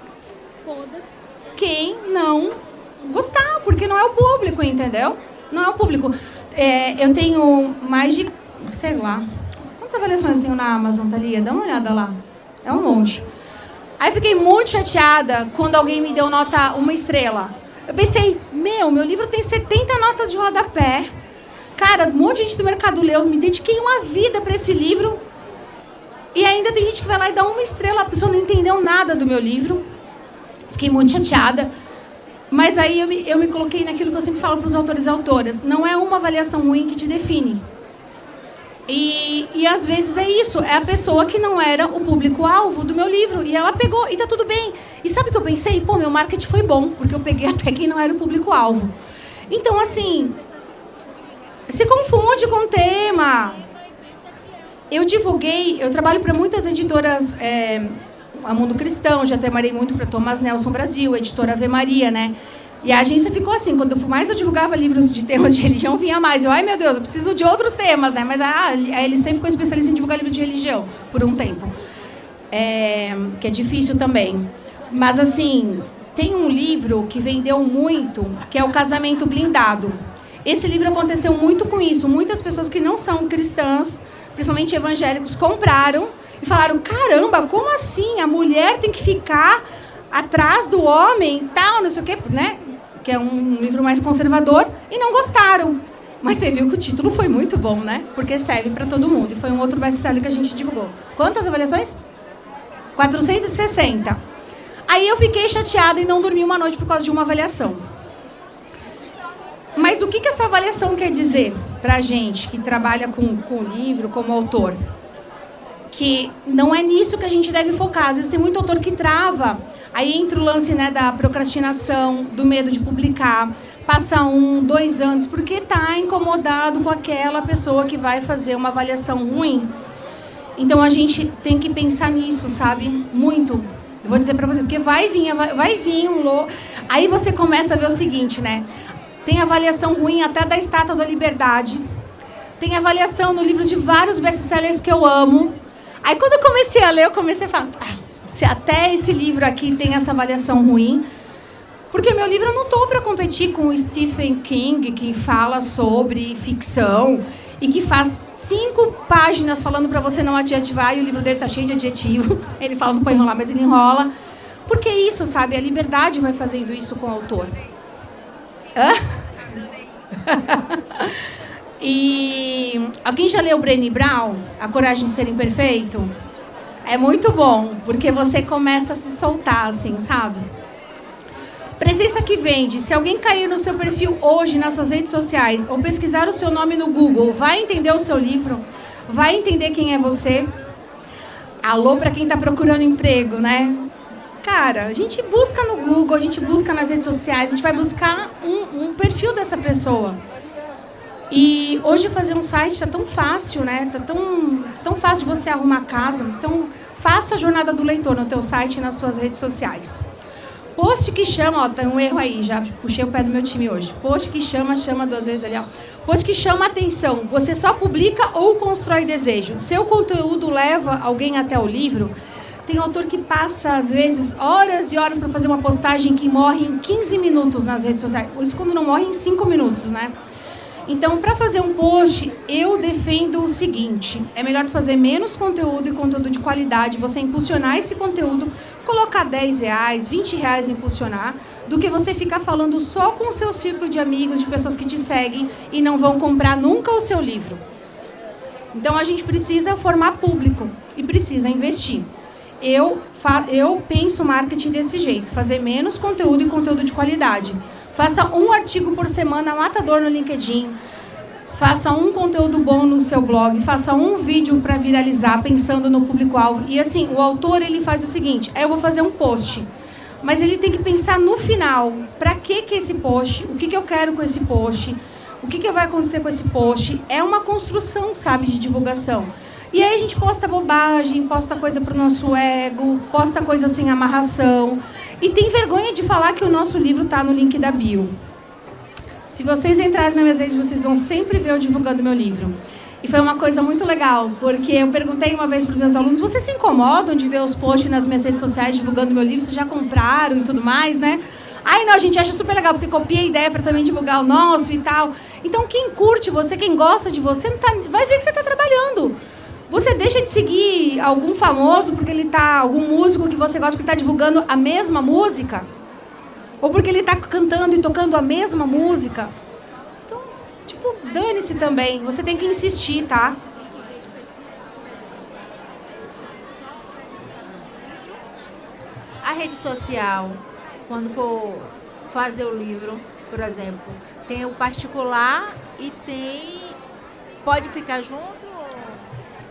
Foda-se. Quem não gostar, porque não é o público, entendeu? Não é o público. Eu tenho mais de, sei lá, quantas avaliações eu tenho na Amazon, Thalia? Dá uma olhada lá. É um monte. Aí fiquei muito chateada quando alguém me deu nota 1 estrela. Eu pensei, meu livro tem 70 notas de rodapé. Cara, um monte de gente do mercado leu, me dediquei uma vida para esse livro. E ainda tem gente que vai lá e dá 1 estrela, a pessoa não entendeu nada do meu livro. Fiquei muito chateada. Mas aí eu me coloquei naquilo que eu sempre falo para os autores e autoras. Não é uma avaliação ruim que te define. E às vezes é isso. É a pessoa que não era o público-alvo do meu livro. E ela pegou, e tá tudo bem. E sabe o que eu pensei? Pô, meu marketing foi bom, porque eu peguei até quem não era o público-alvo. Então, assim, se confunde com o tema. Eu trabalho para muitas editoras... a Mundo Cristão, já trabalhei muito para Thomas Nelson Brasil, a editora Ave Maria, né? E a agência ficou assim, quando mais eu divulgava livros de temas de religião, vinha mais. Ai, meu Deus, eu preciso de outros temas, né? Mas a LC ficou especialista em divulgar livros de religião, por um tempo. Que é difícil também. Mas, assim, tem um livro que vendeu muito, que é O Casamento Blindado. Esse livro aconteceu muito com isso. Muitas pessoas que não são cristãs, principalmente evangélicos, compraram e falaram, caramba, como assim? A mulher tem que ficar atrás do homem, tal, não sei o quê, né? Que é um livro mais conservador, e não gostaram. Mas você viu que o título foi muito bom, né? Porque serve para todo mundo. E foi um outro best-seller que a gente divulgou. Quantas avaliações? 460. Aí eu fiquei chateada e não dormi uma noite por causa de uma avaliação. Mas o que essa avaliação quer dizer para a gente que trabalha com o livro, como autor? Que não é nisso que a gente deve focar. Às vezes tem muito autor que trava. Aí entra o lance, né, da procrastinação, do medo de publicar. passa 1, 2 anos, porque está incomodado com aquela pessoa que vai fazer uma avaliação ruim. Então, a gente tem que pensar nisso, sabe? Muito. Eu vou dizer para você, porque vai vir um louco. Aí você começa a ver o seguinte, né? Tem avaliação ruim até da Estátua da Liberdade. Tem avaliação no livro de vários best-sellers que eu amo. Aí, quando eu comecei a ler, eu comecei a falar, se até esse livro aqui tem essa avaliação ruim, porque meu livro eu não estou para competir com o Stephen King, que fala sobre ficção e que faz 5 páginas falando para você não adjetivar, e o livro dele está cheio de adjetivo. Ele fala, não pode enrolar, mas ele enrola. Porque isso, sabe? A liberdade vai fazendo isso com o autor. Hã? E alguém já leu Brené Brown, A Coragem de Ser Imperfeito? É muito bom, porque você começa a se soltar, assim, sabe? Presença que vende. Se alguém cair no seu perfil hoje nas suas redes sociais ou pesquisar o seu nome no Google, vai entender o seu livro? Vai entender quem é você? Alô para quem está procurando emprego, né? Cara, a gente busca no Google, a gente busca nas redes sociais, a gente vai buscar um perfil dessa pessoa. E hoje fazer um site está tão fácil, né? Tá tão fácil de você arrumar casa. Então, faça a jornada do leitor no teu site e nas suas redes sociais. Post que chama, ó, tem um erro aí, já puxei o pé do meu time hoje. Post que chama 2 vezes ali, ó. Post que chama atenção. Você só publica ou constrói desejo. Seu conteúdo leva alguém até o livro. Tem autor que passa, às vezes, horas e horas para fazer uma postagem que morre em 15 minutos nas redes sociais. Isso quando não morre em 5 minutos, né? Então, para fazer um post, eu defendo o seguinte: é melhor fazer menos conteúdo e conteúdo de qualidade, você impulsionar esse conteúdo, colocar R$10, R$20 em impulsionar, do que você ficar falando só com o seu círculo de amigos, de pessoas que te seguem e não vão comprar nunca o seu livro. Então, a gente precisa formar público e precisa investir. Eu penso marketing desse jeito: fazer menos conteúdo e conteúdo de qualidade. Faça um artigo por semana matador no LinkedIn. Faça um conteúdo bom no seu blog. Faça um vídeo para viralizar, pensando no público-alvo. E assim, o autor ele faz o seguinte: eu vou fazer um post, mas ele tem que pensar no final. Para que esse post? O que eu quero com esse post? O que vai acontecer com esse post? É uma construção, sabe, de divulgação. E aí a gente posta bobagem, posta coisa pro nosso ego, posta coisa sem amarração. E tem vergonha de falar que o nosso livro está no link da bio. Se vocês entrarem nas minhas redes, vocês vão sempre ver eu divulgando meu livro. E foi uma coisa muito legal, porque eu perguntei uma vez para os meus alunos: vocês se incomodam de ver os posts nas minhas redes sociais divulgando meu livro? Vocês já compraram e tudo mais, né? Ai, não, a gente acha super legal, porque copia a ideia para também divulgar o nosso e tal. Então, quem curte você, quem gosta de você, vai ver que você está trabalhando. Você deixa de seguir algum famoso porque ele tá, algum músico que você gosta porque está divulgando a mesma música? Ou porque ele está cantando e tocando a mesma música? Então, tipo, dane-se também. Você tem que insistir, tá? A rede social, quando for fazer o livro, por exemplo, tem o particular e pode ficar junto?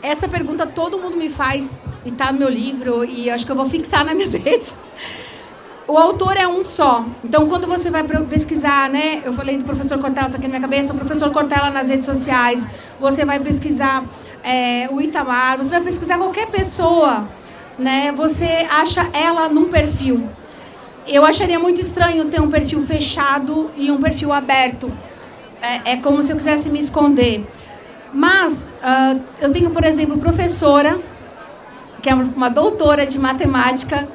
Essa pergunta todo mundo me faz e está no meu livro, e acho que eu vou fixar nas minhas redes. O autor é um só. Então, quando você vai pesquisar, né? Eu falei do professor Cortella, está aqui na minha cabeça. O professor Cortella nas redes sociais. Você vai pesquisar o Itamar. Você vai pesquisar qualquer pessoa, né? Você acha ela num perfil. Eu acharia muito estranho ter um perfil fechado e um perfil aberto. É como se eu quisesse me esconder. Mas eu tenho, por exemplo, professora, que é uma doutora de matemática,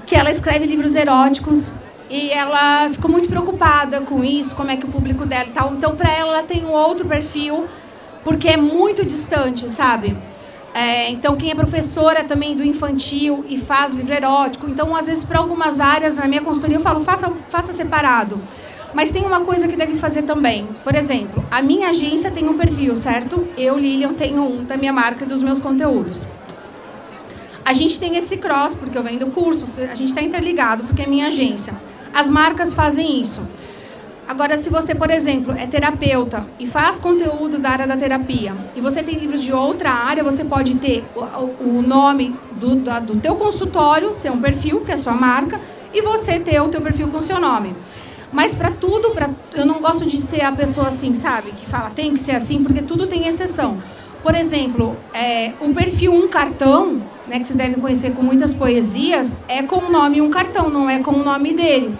que ela escreve livros eróticos, e ela ficou muito preocupada com isso, como é que o público dela e tal. Então, para ela tem um outro perfil, porque é muito distante, sabe? Então, quem é professora também do infantil e faz livro erótico, então, às vezes, para algumas áreas, na minha consultoria, eu falo, faça separado. Mas tem uma coisa que deve fazer também. Por exemplo, a minha agência tem um perfil, certo? Eu, Lilian, tenho um da minha marca e dos meus conteúdos. A gente tem esse cross, porque eu vendo cursos, a gente está interligado, porque é minha agência. As marcas fazem isso. Agora, se você, por exemplo, é terapeuta e faz conteúdos da área da terapia, e você tem livros de outra área, você pode ter o nome do teu consultório, ser um perfil, que é a sua marca, e você ter o teu perfil com o seu nome. Mas para tudo, eu não gosto de ser a pessoa assim, sabe? Que fala, tem que ser assim, porque tudo tem exceção. Por exemplo, o perfil Um Cartão, né, que vocês devem conhecer com muitas poesias, é com o nome Um Cartão, não é com o nome dele.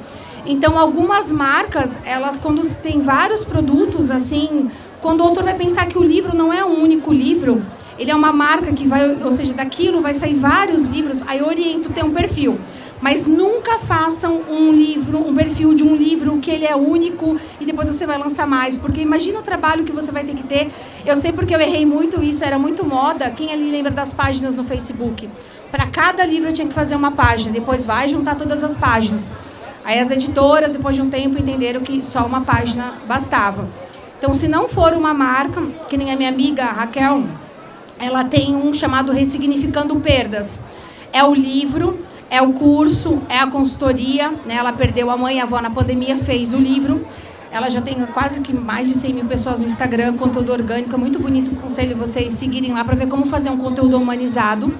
Então, algumas marcas, elas, quando tem vários produtos, assim, quando o autor vai pensar que o livro não é um único livro, ele é uma marca que vai, ou seja, daquilo vai sair vários livros, aí eu oriento ter um perfil. Mas nunca façam um perfil de um livro que ele é único e depois você vai lançar mais. Porque imagina o trabalho que você vai ter que ter. Eu sei porque eu errei muito isso, era muito moda. Quem ali lembra das páginas no Facebook? Para cada livro eu tinha que fazer uma página, depois vai juntar todas as páginas. Aí as editoras, depois de um tempo, entenderam que só uma página bastava. Então, se não for uma marca, que nem a minha amiga Raquel, ela tem um chamado Ressignificando Perdas. É o livro, é o curso, é a consultoria, né? Ela perdeu a mãe e a avó na pandemia, fez o livro. Ela já tem quase que mais de 100 mil pessoas no Instagram, conteúdo orgânico, é muito bonito, aconselho vocês seguirem lá para ver como fazer um conteúdo humanizado.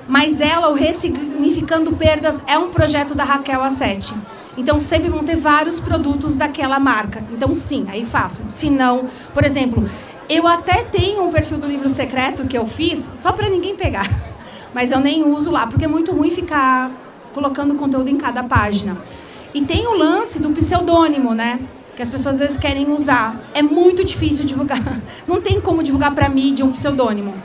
Mas ela, o Ressignificando Perdas, é um projeto da Raquel Assetti. Então, sempre vão ter vários produtos daquela marca. Então, sim, aí façam. Se não, por exemplo, eu até tenho um perfil do livro secreto que eu fiz, só para ninguém pegar. Mas eu nem uso lá, porque é muito ruim ficar colocando conteúdo em cada página. E tem o lance do pseudônimo, né? Que as pessoas às vezes querem usar. É muito difícil divulgar. Não tem como divulgar para mídia um pseudônimo.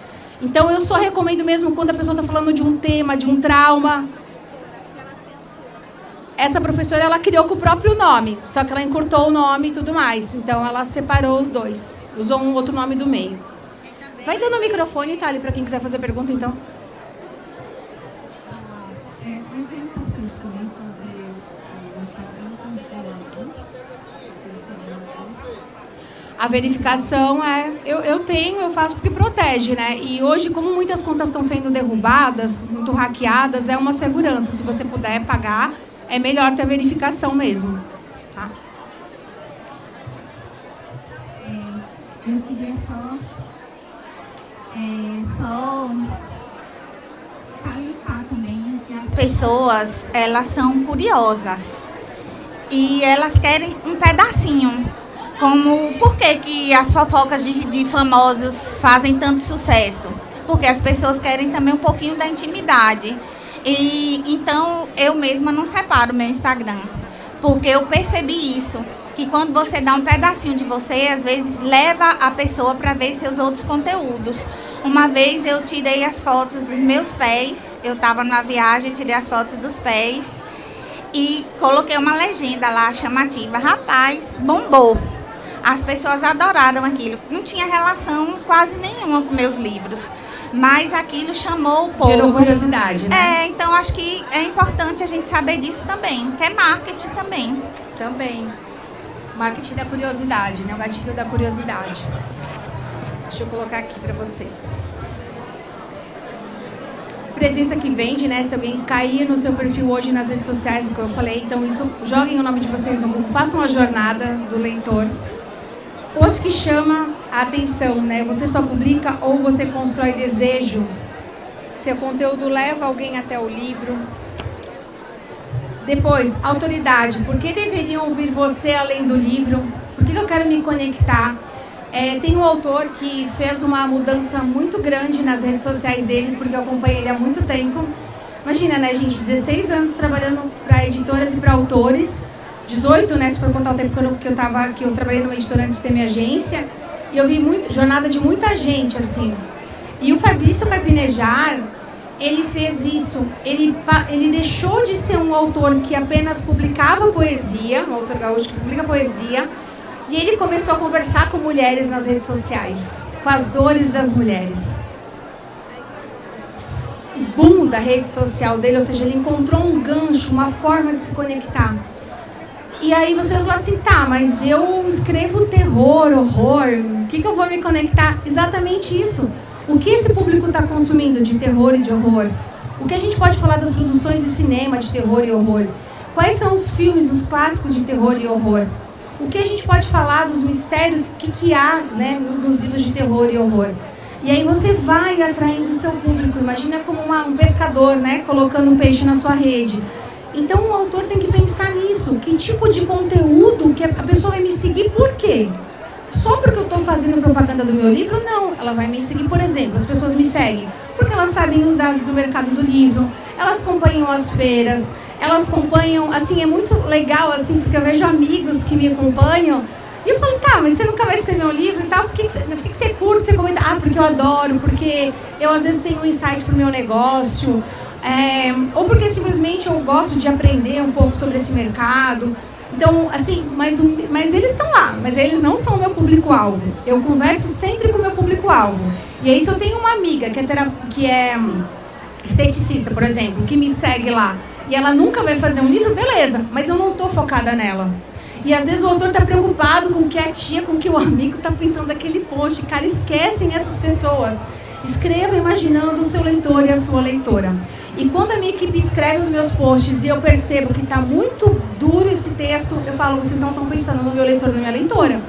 Então, eu só recomendo mesmo quando a pessoa está falando de um tema, de um trauma. Essa professora, ela criou com o próprio nome, só que ela encurtou o nome e tudo mais. Então, ela separou os dois. Usou um outro nome do meio. Vai dando o microfone, Thali, para quem quiser fazer pergunta, então. A verificação eu faço porque protege, né? E hoje, como muitas contas estão sendo derrubadas, muito hackeadas, é uma segurança. Se você puder pagar, é melhor ter a verificação mesmo. Tá? Eu queria só salientar também que as pessoas, elas são curiosas e elas querem um pedacinho. Como, por que as fofocas de famosos fazem tanto sucesso? Porque as pessoas querem também um pouquinho da intimidade. E então eu mesma não separo meu Instagram, porque eu percebi isso, que quando você dá um pedacinho de você, às vezes leva a pessoa para ver seus outros conteúdos. Uma vez eu tirei as fotos dos meus pés, eu estava numa viagem, tirei as fotos dos pés e coloquei uma legenda lá chamativa. Rapaz, bombou. As pessoas adoraram aquilo. Não tinha relação quase nenhuma com meus livros. Mas aquilo chamou o povo. Gerou curiosidade, né? Então acho que é importante a gente saber disso também, que é marketing também. Também. Marketing da curiosidade, né? O gatilho da curiosidade. Deixa eu colocar aqui para vocês. Presença que vende, né? Se alguém cair no seu perfil hoje nas redes sociais, o que eu falei, então isso, joguem o nome de vocês no Google, façam a jornada do leitor. Post que chama a atenção, né? Você só publica ou você constrói desejo? Seu conteúdo leva alguém até o livro? Depois, autoridade. Por que deveriam ouvir você além do livro? Por que eu quero me conectar? Tem um autor que fez uma mudança muito grande nas redes sociais dele, porque eu acompanhei ele há muito tempo. Imagina, né, gente? 16 anos trabalhando para editoras e para autores. 18, né, se for contar o tempo que eu trabalhei numa editora antes de ter minha agência, e eu vi jornada de muita gente, assim. E o Fabrício Carpinejar, ele fez isso, ele deixou de ser um autor que apenas publicava poesia, um autor gaúcho que publica poesia, e ele começou a conversar com mulheres nas redes sociais, com as dores das mulheres. O boom da rede social dele, ou seja, ele encontrou um gancho, uma forma de se conectar. E aí você vai falar assim, tá, mas eu escrevo terror, horror, o que eu vou me conectar? Exatamente isso. O que esse público está consumindo de terror e de horror? O que a gente pode falar das produções de cinema de terror e horror? Quais são os filmes, os clássicos de terror e horror? O que a gente pode falar dos mistérios que há, né, nos livros de terror e horror? E aí você vai atraindo o seu público. Imagina como um pescador, né, colocando um peixe na sua rede. Então o autor tem que pensar pensar nisso. Que tipo de conteúdo que a pessoa vai me seguir, por quê? Só porque eu estou fazendo propaganda do meu livro? Não. Ela vai me seguir, por exemplo, as pessoas me seguem porque elas sabem os dados do mercado do livro, elas acompanham as feiras, elas acompanham, assim, é muito legal, assim, porque eu vejo amigos que me acompanham e eu falo, tá, mas você nunca vai escrever um livro e tal, por que você curte, você comenta? Ah, porque eu adoro, porque eu às vezes tenho um insight pro meu negócio, ou porque simplesmente eu gosto de aprender um pouco sobre esse mercado. Então, assim, mas eles estão lá, mas eles não são o meu público-alvo. Eu converso sempre com o meu público-alvo. E aí, se eu tenho uma amiga que é esteticista, por exemplo, que me segue lá, e ela nunca vai fazer um livro, beleza, mas eu não estou focada nela. E às vezes o autor está preocupado com o que a tia, com o que o amigo está pensando daquele post. Cara, esquecem essas pessoas. Escreva imaginando o seu leitor e a sua leitora. E quando a minha equipe escreve os meus posts e eu percebo que está muito duro esse texto, eu falo, vocês não estão pensando no meu leitor ou na minha leitora.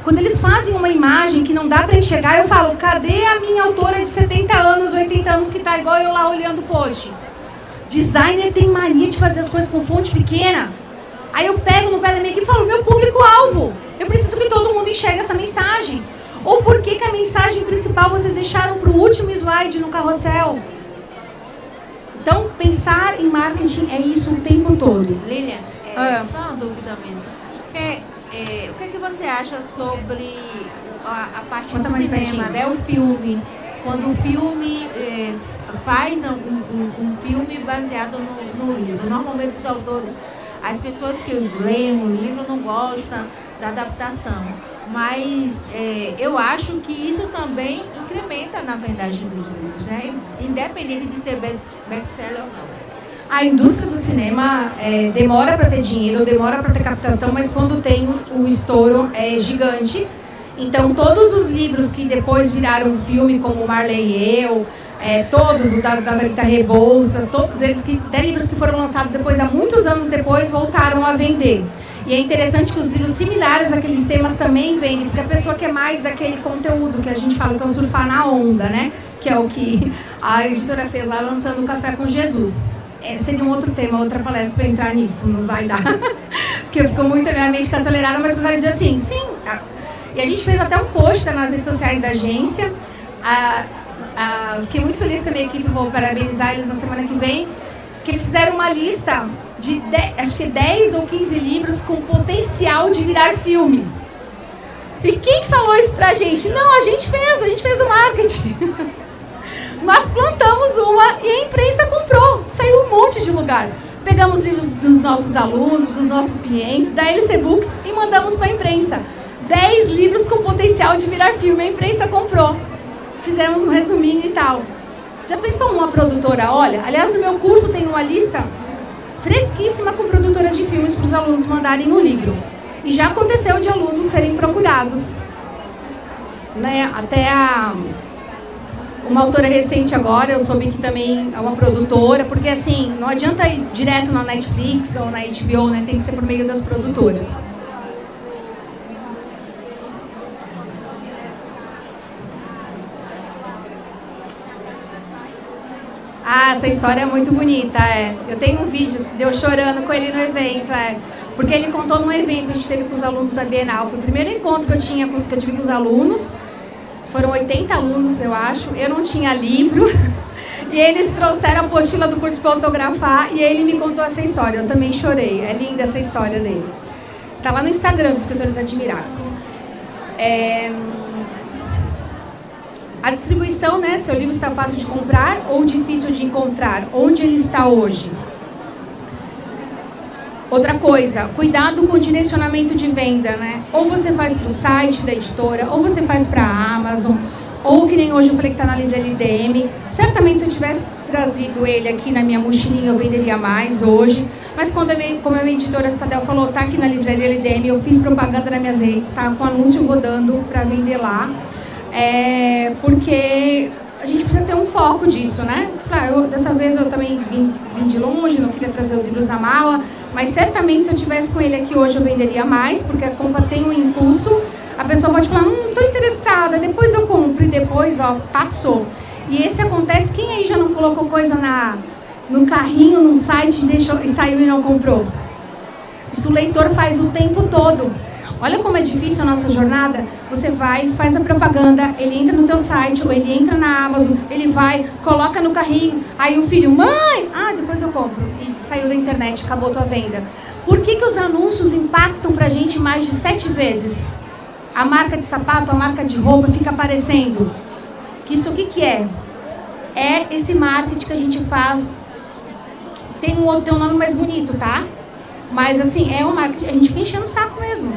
Quando eles fazem uma imagem que não dá para enxergar, eu falo, cadê a minha autora de 70 anos, 80 anos que está igual eu lá olhando o post? Designer tem mania de fazer as coisas com fonte pequena. Aí eu pego no pé da minha equipe e falo, meu público-alvo, eu preciso que todo mundo enxergue essa mensagem. Ou por que a mensagem principal vocês deixaram para o último slide no carrossel? Então, pensar em marketing é isso o tempo todo. Lilian, só uma dúvida mesmo. O que você acha sobre a parte do cinema, né? O filme. Quando o filme faz um filme baseado no livro. Normalmente os autores, as pessoas que leem o livro não gostam da adaptação. Mas eu acho que isso também incrementa na vendagem dos livros, né? Independente de ser best-seller ou não. A indústria do cinema demora para ter dinheiro, demora para ter captação, mas quando tem o estouro é gigante. Então, todos os livros que depois viraram filme, como Marley e Eu, todos, o da Rita Rebouças, todos eles até livros que foram lançados depois, há muitos anos depois, voltaram a vender. E é interessante que os livros similares àqueles temas também vendem, porque a pessoa quer mais daquele conteúdo que a gente fala que é o surfar na onda, né? Que é o que a editora fez lá, lançando o Café com Jesus. Seria um outro tema, outra palestra para entrar nisso, não vai dar. Porque ficou muito a minha mente acelerada, mas eu quero dizer assim, sim. E a gente fez até um post nas redes sociais da agência. Fiquei muito feliz com a minha equipe, vou parabenizar eles na semana que vem, que eles fizeram uma lista de 10 ou 15 livros com potencial de virar filme. E quem que falou isso pra gente? Não, a gente fez o marketing. Nós plantamos uma e a imprensa comprou. Saiu um monte de lugar. Pegamos livros dos nossos alunos, dos nossos clientes, da LC Books e mandamos para a imprensa. 10 livros com potencial de virar filme. A imprensa comprou. Fizemos um resuminho e tal. Já pensou uma produtora? Olha, aliás, no meu curso tem uma lista fresquíssima com produtoras de filmes para os alunos mandarem um livro. E já aconteceu de alunos serem procurados. Né? Até uma autora recente agora, eu soube que também é uma produtora, porque assim, não adianta ir direto na Netflix ou na HBO, né? Tem que ser por meio das produtoras. Essa história é muito bonita, Eu tenho um vídeo de eu chorando com ele no evento, Porque ele contou num evento que a gente teve com os alunos da Bienal. Foi o primeiro encontro que eu tive com os alunos. Foram 80 alunos, eu acho. Eu não tinha livro. E eles trouxeram a apostila do curso para autografar. E ele me contou essa história. Eu também chorei. É linda essa história dele. Está lá no Instagram dos Escritores Admiráveis. A distribuição, né? Seu livro está fácil de comprar ou difícil de encontrar? Onde ele está hoje? Outra coisa, cuidado com o direcionamento de venda, né? Ou você faz para o site da editora, ou você faz para a Amazon, ou que nem hoje eu falei que está na livraria LDM. Certamente se eu tivesse trazido ele aqui na minha mochilinha, eu venderia mais hoje. Mas como a minha editora Citadel falou, está aqui na livraria LDM, eu fiz propaganda nas minhas redes, está com anúncio rodando para vender lá. Porque a gente precisa ter um foco disso, né? Dessa vez eu também vim de longe, não queria trazer os livros na mala, mas certamente se eu tivesse com ele aqui hoje eu venderia mais, porque a compra tem um impulso. A pessoa pode falar, estou interessada, depois eu compro, e depois, passou. E esse acontece, quem aí já não colocou coisa no carrinho, num site, e saiu e não comprou? Isso o leitor faz o tempo todo. Olha como é difícil a nossa jornada. Você vai, faz a propaganda, ele entra no teu site, ou ele entra na Amazon, ele vai, coloca no carrinho, aí o filho, mãe, depois eu compro. E saiu da internet, acabou tua venda. Por que os anúncios impactam pra gente mais de 7 vezes? A marca de sapato, a marca de roupa fica aparecendo. Isso o que é? É esse marketing que a gente faz. Tem um nome mais bonito, tá? Mas assim, é um marketing, a gente fica enchendo o saco mesmo.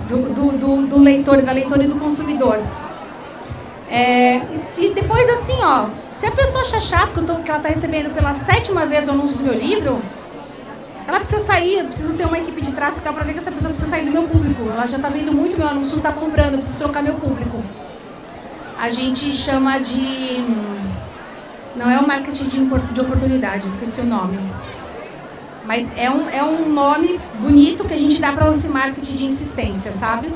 Do leitor, da leitora e do consumidor. E depois assim, ó, se a pessoa achar chato que ela está recebendo pela 7ª vez o anúncio do meu livro, ela precisa sair, eu preciso ter uma equipe de tráfego para ver que essa pessoa precisa sair do meu público. Ela já está vendo muito meu anúncio, não está comprando, eu preciso trocar meu público. A gente chama de... Não é o marketing de oportunidade, esqueci o nome. Mas é um nome bonito que a gente dá para esse marketing de insistência, sabe?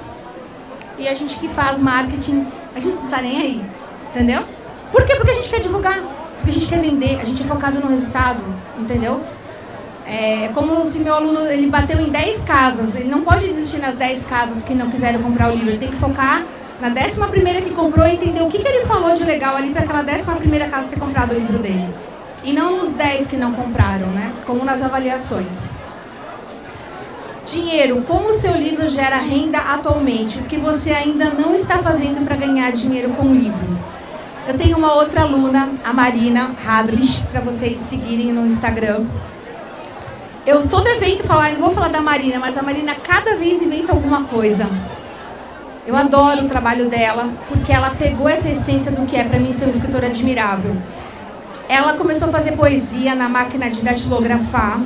E a gente que faz marketing, a gente não tá nem aí, entendeu? Por quê? Porque a gente quer divulgar, porque a gente quer vender, a gente é focado no resultado, entendeu? É como se meu aluno, ele bateu em 10 casas, ele não pode desistir nas 10 casas que não quiserem comprar o livro, ele tem que focar na 11ª que comprou e entender o que ele falou de legal ali para aquela 11ª casa ter comprado o livro dele. E não nos 10 que não compraram, né? Como nas avaliações. Dinheiro. Como o seu livro gera renda atualmente? O que você ainda não está fazendo para ganhar dinheiro com o livro? Eu tenho uma outra aluna, a Marina Hadlich, para vocês seguirem no Instagram. Eu todo evento falo, não vou falar da Marina, mas a Marina cada vez inventa alguma coisa. Eu adoro o trabalho dela, porque ela pegou essa essência do que é para mim ser uma escritora admirável. Ela começou a fazer poesia na máquina de datilografar,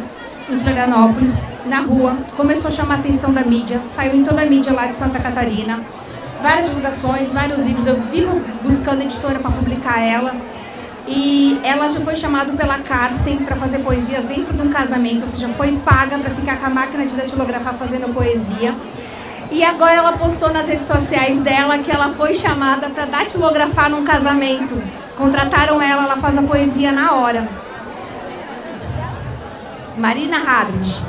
em Florianópolis, na rua. Começou a chamar a atenção da mídia, saiu em toda a mídia lá de Santa Catarina. Várias divulgações, vários livros. Eu vivo buscando editora para publicar ela. E ela já foi chamada pela Karsten para fazer poesias dentro de um casamento, ou seja, foi paga para ficar com a máquina de datilografar fazendo poesia. E agora ela postou nas redes sociais dela que ela foi chamada para datilografar num casamento. Contrataram ela faz a poesia na hora. Marina Hadlich.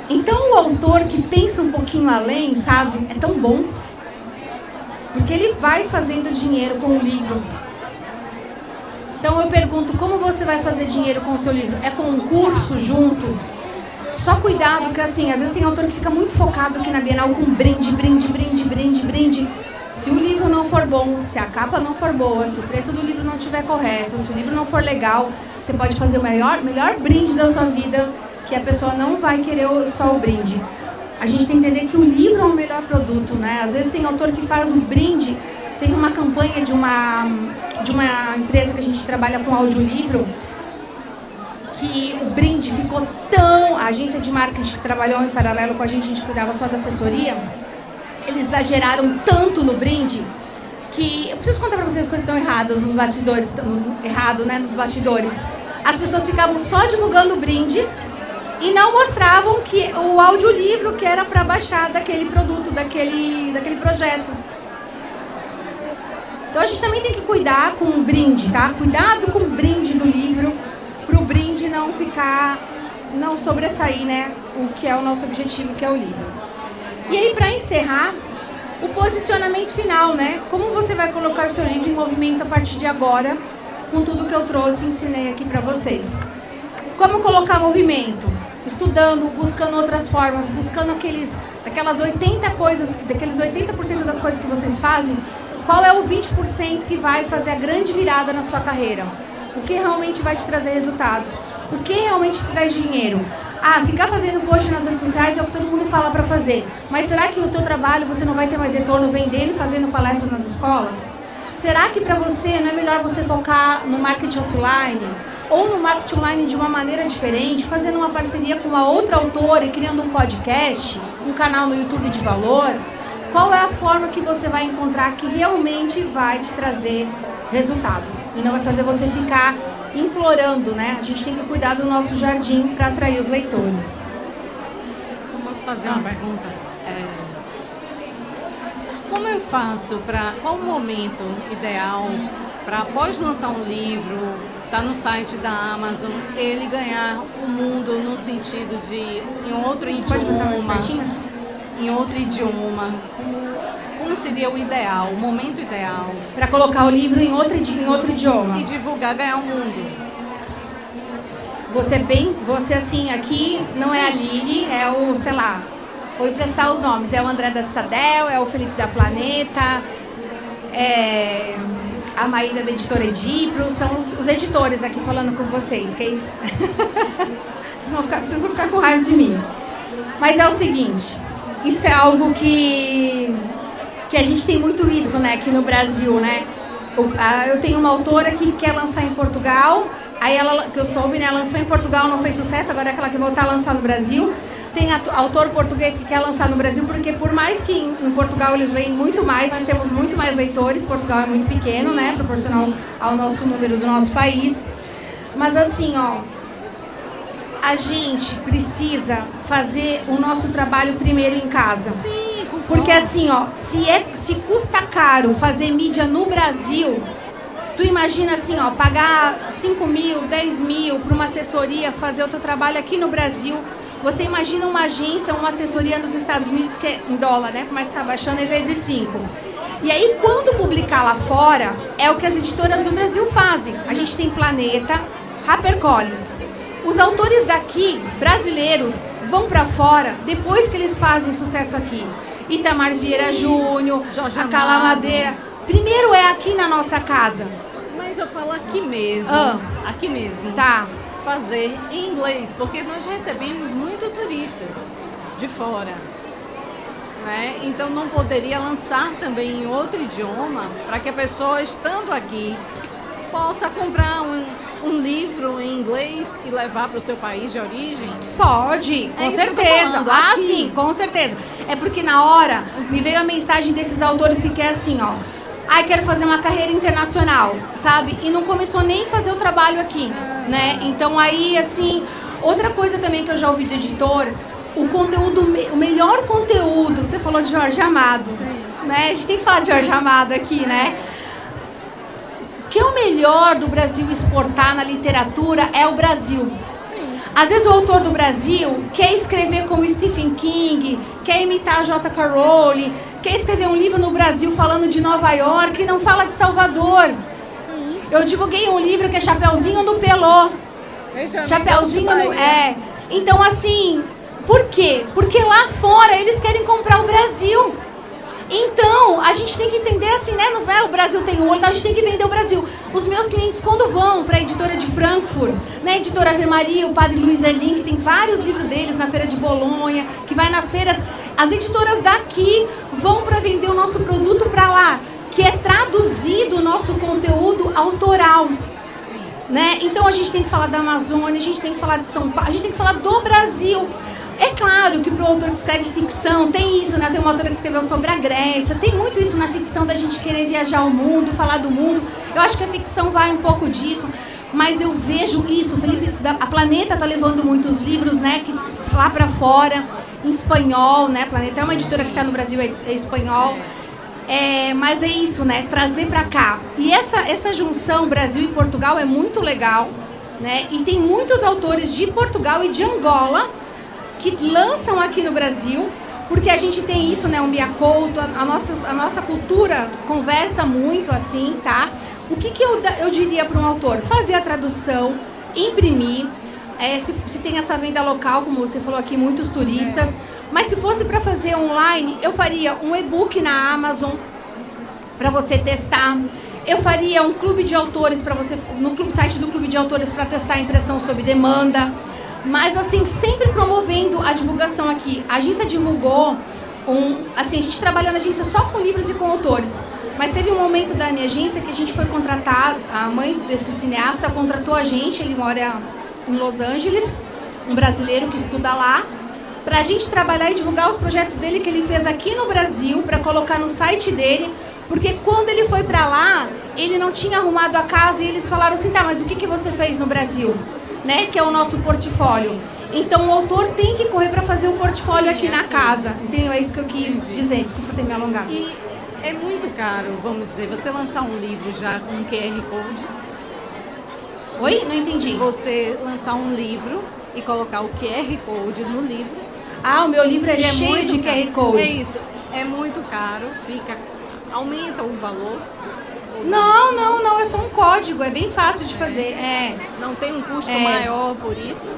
Então o autor que pensa um pouquinho além, sabe, é tão bom. Porque ele vai fazendo dinheiro com o livro. Então eu pergunto, como você vai fazer dinheiro com o seu livro? É com um curso junto? Só cuidado que assim, às vezes tem autor que fica muito focado aqui na Bienal com brinde. Se o livro não for bom, se a capa não for boa, se o preço do livro não estiver correto, se o livro não for legal, você pode fazer o melhor brinde da sua vida, que a pessoa não vai querer só o brinde. A gente tem que entender que o livro é o melhor produto, né? Às vezes tem autor que faz um brinde. Teve uma campanha de uma empresa que a gente trabalha com audiolivro, que o brinde ficou tão... A agência de marketing que trabalhou em paralelo com a gente cuidava só da assessoria. Eles exageraram tanto no brinde que... Eu preciso contar para vocês as coisas que estão erradas nos bastidores. Nos bastidores. As pessoas ficavam só divulgando o brinde e não mostravam que o audiolivro que era para baixar daquele produto, daquele projeto. Então a gente também tem que cuidar com o brinde, tá? Cuidado com o brinde do livro, para o brinde não sobressair, né? O que é o nosso objetivo, que é o livro. E aí, para encerrar, o posicionamento final, né? Como você vai colocar seu livro em movimento a partir de agora, com tudo que eu trouxe e ensinei aqui para vocês. Como colocar movimento? Estudando, buscando outras formas, buscando aquelas 80 coisas, daqueles 80% das coisas que vocês fazem, qual é o 20% que vai fazer a grande virada na sua carreira? O que realmente vai te trazer resultado? O que realmente te traz dinheiro? Ficar fazendo post nas redes sociais é o que todo mundo fala para fazer. Mas será que no teu trabalho você não vai ter mais retorno vendendo e fazendo palestras nas escolas? Será que para você não é melhor você focar no marketing offline? Ou no marketing online de uma maneira diferente, fazendo uma parceria com uma outra autora e criando um podcast, um canal no YouTube de valor? Qual é a forma que você vai encontrar que realmente vai te trazer resultado? E não vai fazer você ficar implorando, né? A gente tem que cuidar do nosso jardim para atrair os leitores. Eu posso fazer uma pergunta? Como eu faço qual o momento ideal para após lançar um livro, tá no site da Amazon, ele ganhar o mundo no sentido de em outro Pode botar mais idioma, pertinho, assim? em outro idioma, como seria o ideal, o momento ideal, Para colocar o livro em outro idioma. e divulgar, ganhar o mundo. Você assim, aqui não é a Lili, é o, sei lá, vou emprestar os nomes, é o André da Citadel, é o Felipe da Planeta, é a Maíra da Editora Edipro, são os editores aqui falando com vocês, que aí vocês vão ficar com raiva de mim. Mas é o seguinte, isso é algo que a gente tem muito isso, né, aqui no Brasil, né? Eu tenho uma autora que quer lançar em Portugal, aí ela, que eu soube, né, ela lançou em Portugal, não fez sucesso, agora é aquela que voltar a lançar no Brasil. Tem autor português que quer lançar no Brasil, porque por mais que em Portugal eles leem muito mais, nós temos muito mais leitores, Portugal é muito pequeno, né, proporcional ao nosso número do nosso país. Mas assim, ó, a gente precisa fazer o nosso trabalho primeiro em casa. Sim, concordo. Porque assim, ó, se custa caro fazer mídia no Brasil, tu imagina assim, ó, pagar 5 mil, 10 mil para uma assessoria fazer o teu trabalho aqui no Brasil. Você imagina uma agência, uma assessoria nos Estados Unidos, que é em dólar, né? Mas está baixando, é vezes 5. E aí, quando publicar lá fora, é o que as editoras do Brasil fazem. A gente tem Planeta, HarperCollins. Os autores daqui, brasileiros, vão para fora depois que eles fazem sucesso aqui. Itamar Vieira Júnior, Jorge a Carla Amado. Madeira. Primeiro é aqui na nossa casa. Mas eu falo aqui mesmo, aqui mesmo. Tá. Fazer em inglês, porque nós recebemos muito turistas de fora, né? Então não poderia lançar também em outro idioma para que a pessoa, estando aqui, possa comprar um livro em inglês e levar para o seu país de origem? Pode, com É isso que eu tô certeza. falando, Ah, aqui. sim, com certeza. É porque na hora me veio a mensagem desses autores que quer assim, ó. Ai, quero fazer uma carreira internacional, sabe? E não começou nem a fazer o trabalho aqui, né? Então aí, assim, outra coisa também que eu já ouvi do editor, o conteúdo, o melhor conteúdo, você falou de Jorge Amado, né? A gente tem que falar de Jorge Amado aqui, né? O que é o melhor do Brasil exportar na literatura é o Brasil. Às vezes o autor do Brasil quer escrever como Stephen King, quer imitar J.K. Rowling, quer escrever um livro no Brasil falando de Nova York e não fala de Salvador. Sim. Eu divulguei um livro que é Chapeuzinho no Pelô. Chapeuzinho no... É. Então, assim, por quê? Porque lá fora eles querem comprar o Brasil. Então, a gente tem que entender assim, né? Não é o Brasil tem o olho, a gente tem que vender o Brasil. Os meus clientes, quando vão para a editora de Frankfurt, né? Editora Ave Maria, o padre Luiz Erling, que tem vários livros deles na Feira de Bolonha, que vai nas feiras, as editoras daqui vão para vender o nosso produto para lá, que é traduzido o nosso conteúdo autoral. Né? Então a gente tem que falar da Amazônia, a gente tem que falar de São Paulo, a gente tem que falar do Brasil. É claro que para o autor que escreve ficção, tem isso, né? Tem uma autora que escreveu sobre a Grécia, tem muito isso na ficção da gente querer viajar o mundo, falar do mundo. Eu acho que a ficção vai um pouco disso, mas eu vejo isso, o Felipe, a Planeta está levando muitos livros, né, que, lá para fora, em espanhol, né? Planeta é uma editora que está no Brasil, é espanhol. Mas é isso, né? Trazer para cá. E essa junção Brasil e Portugal é muito legal, né? E tem muitos autores de Portugal e de Angola que lançam aqui no Brasil, porque a gente tem isso, né? O Miacouto, a nossa cultura conversa muito assim, tá? O que eu diria para um autor? Fazer a tradução, imprimir, se tem essa venda local, como você falou aqui, muitos turistas. Mas se fosse para fazer online, eu faria um e-book na Amazon para você testar. Eu faria um clube de autores para você, no site do clube de autores para testar a impressão sob demanda. Mas assim, sempre promovendo a divulgação aqui. A agência divulgou, assim, a gente trabalha na agência só com livros e com autores. Mas teve um momento da minha agência que a gente foi contratar, a mãe desse cineasta contratou a gente, ele mora em Los Angeles, um brasileiro que estuda lá, para a gente trabalhar e divulgar os projetos dele que ele fez aqui no Brasil, para colocar no site dele, porque quando ele foi para lá, ele não tinha arrumado a casa e eles falaram assim, tá, mas o que você fez no Brasil? Né? Que é o nosso portfólio. Então o autor tem que correr para fazer o portfólio aqui na casa. Entendeu? É isso que eu quis dizer, desculpa ter me alongado. E é muito caro, vamos dizer, você lançar um livro já com QR Code? Oi? Não entendi. Você lançar um livro e colocar o QR Code no livro. Ah, o meu livro é Se cheio muito de caro. QR Code. É isso. É muito caro, aumenta o valor. Não, é só um código, é bem fácil de fazer. Não tem um custo maior por isso?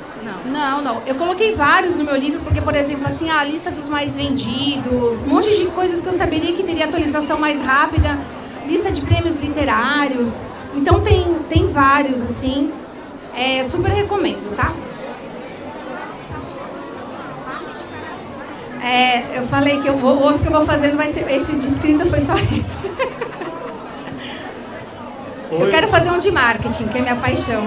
Não. Eu coloquei vários no meu livro, porque, por exemplo, assim, a lista dos mais vendidos, um monte de coisas que eu saberia que teria atualização mais rápida, lista de prêmios literários. Então tem vários, assim. Super recomendo, tá? Eu falei que o outro que eu vou fazer não vai ser. Esse de escrita foi só esse. Eu quero fazer um de marketing, que é minha paixão,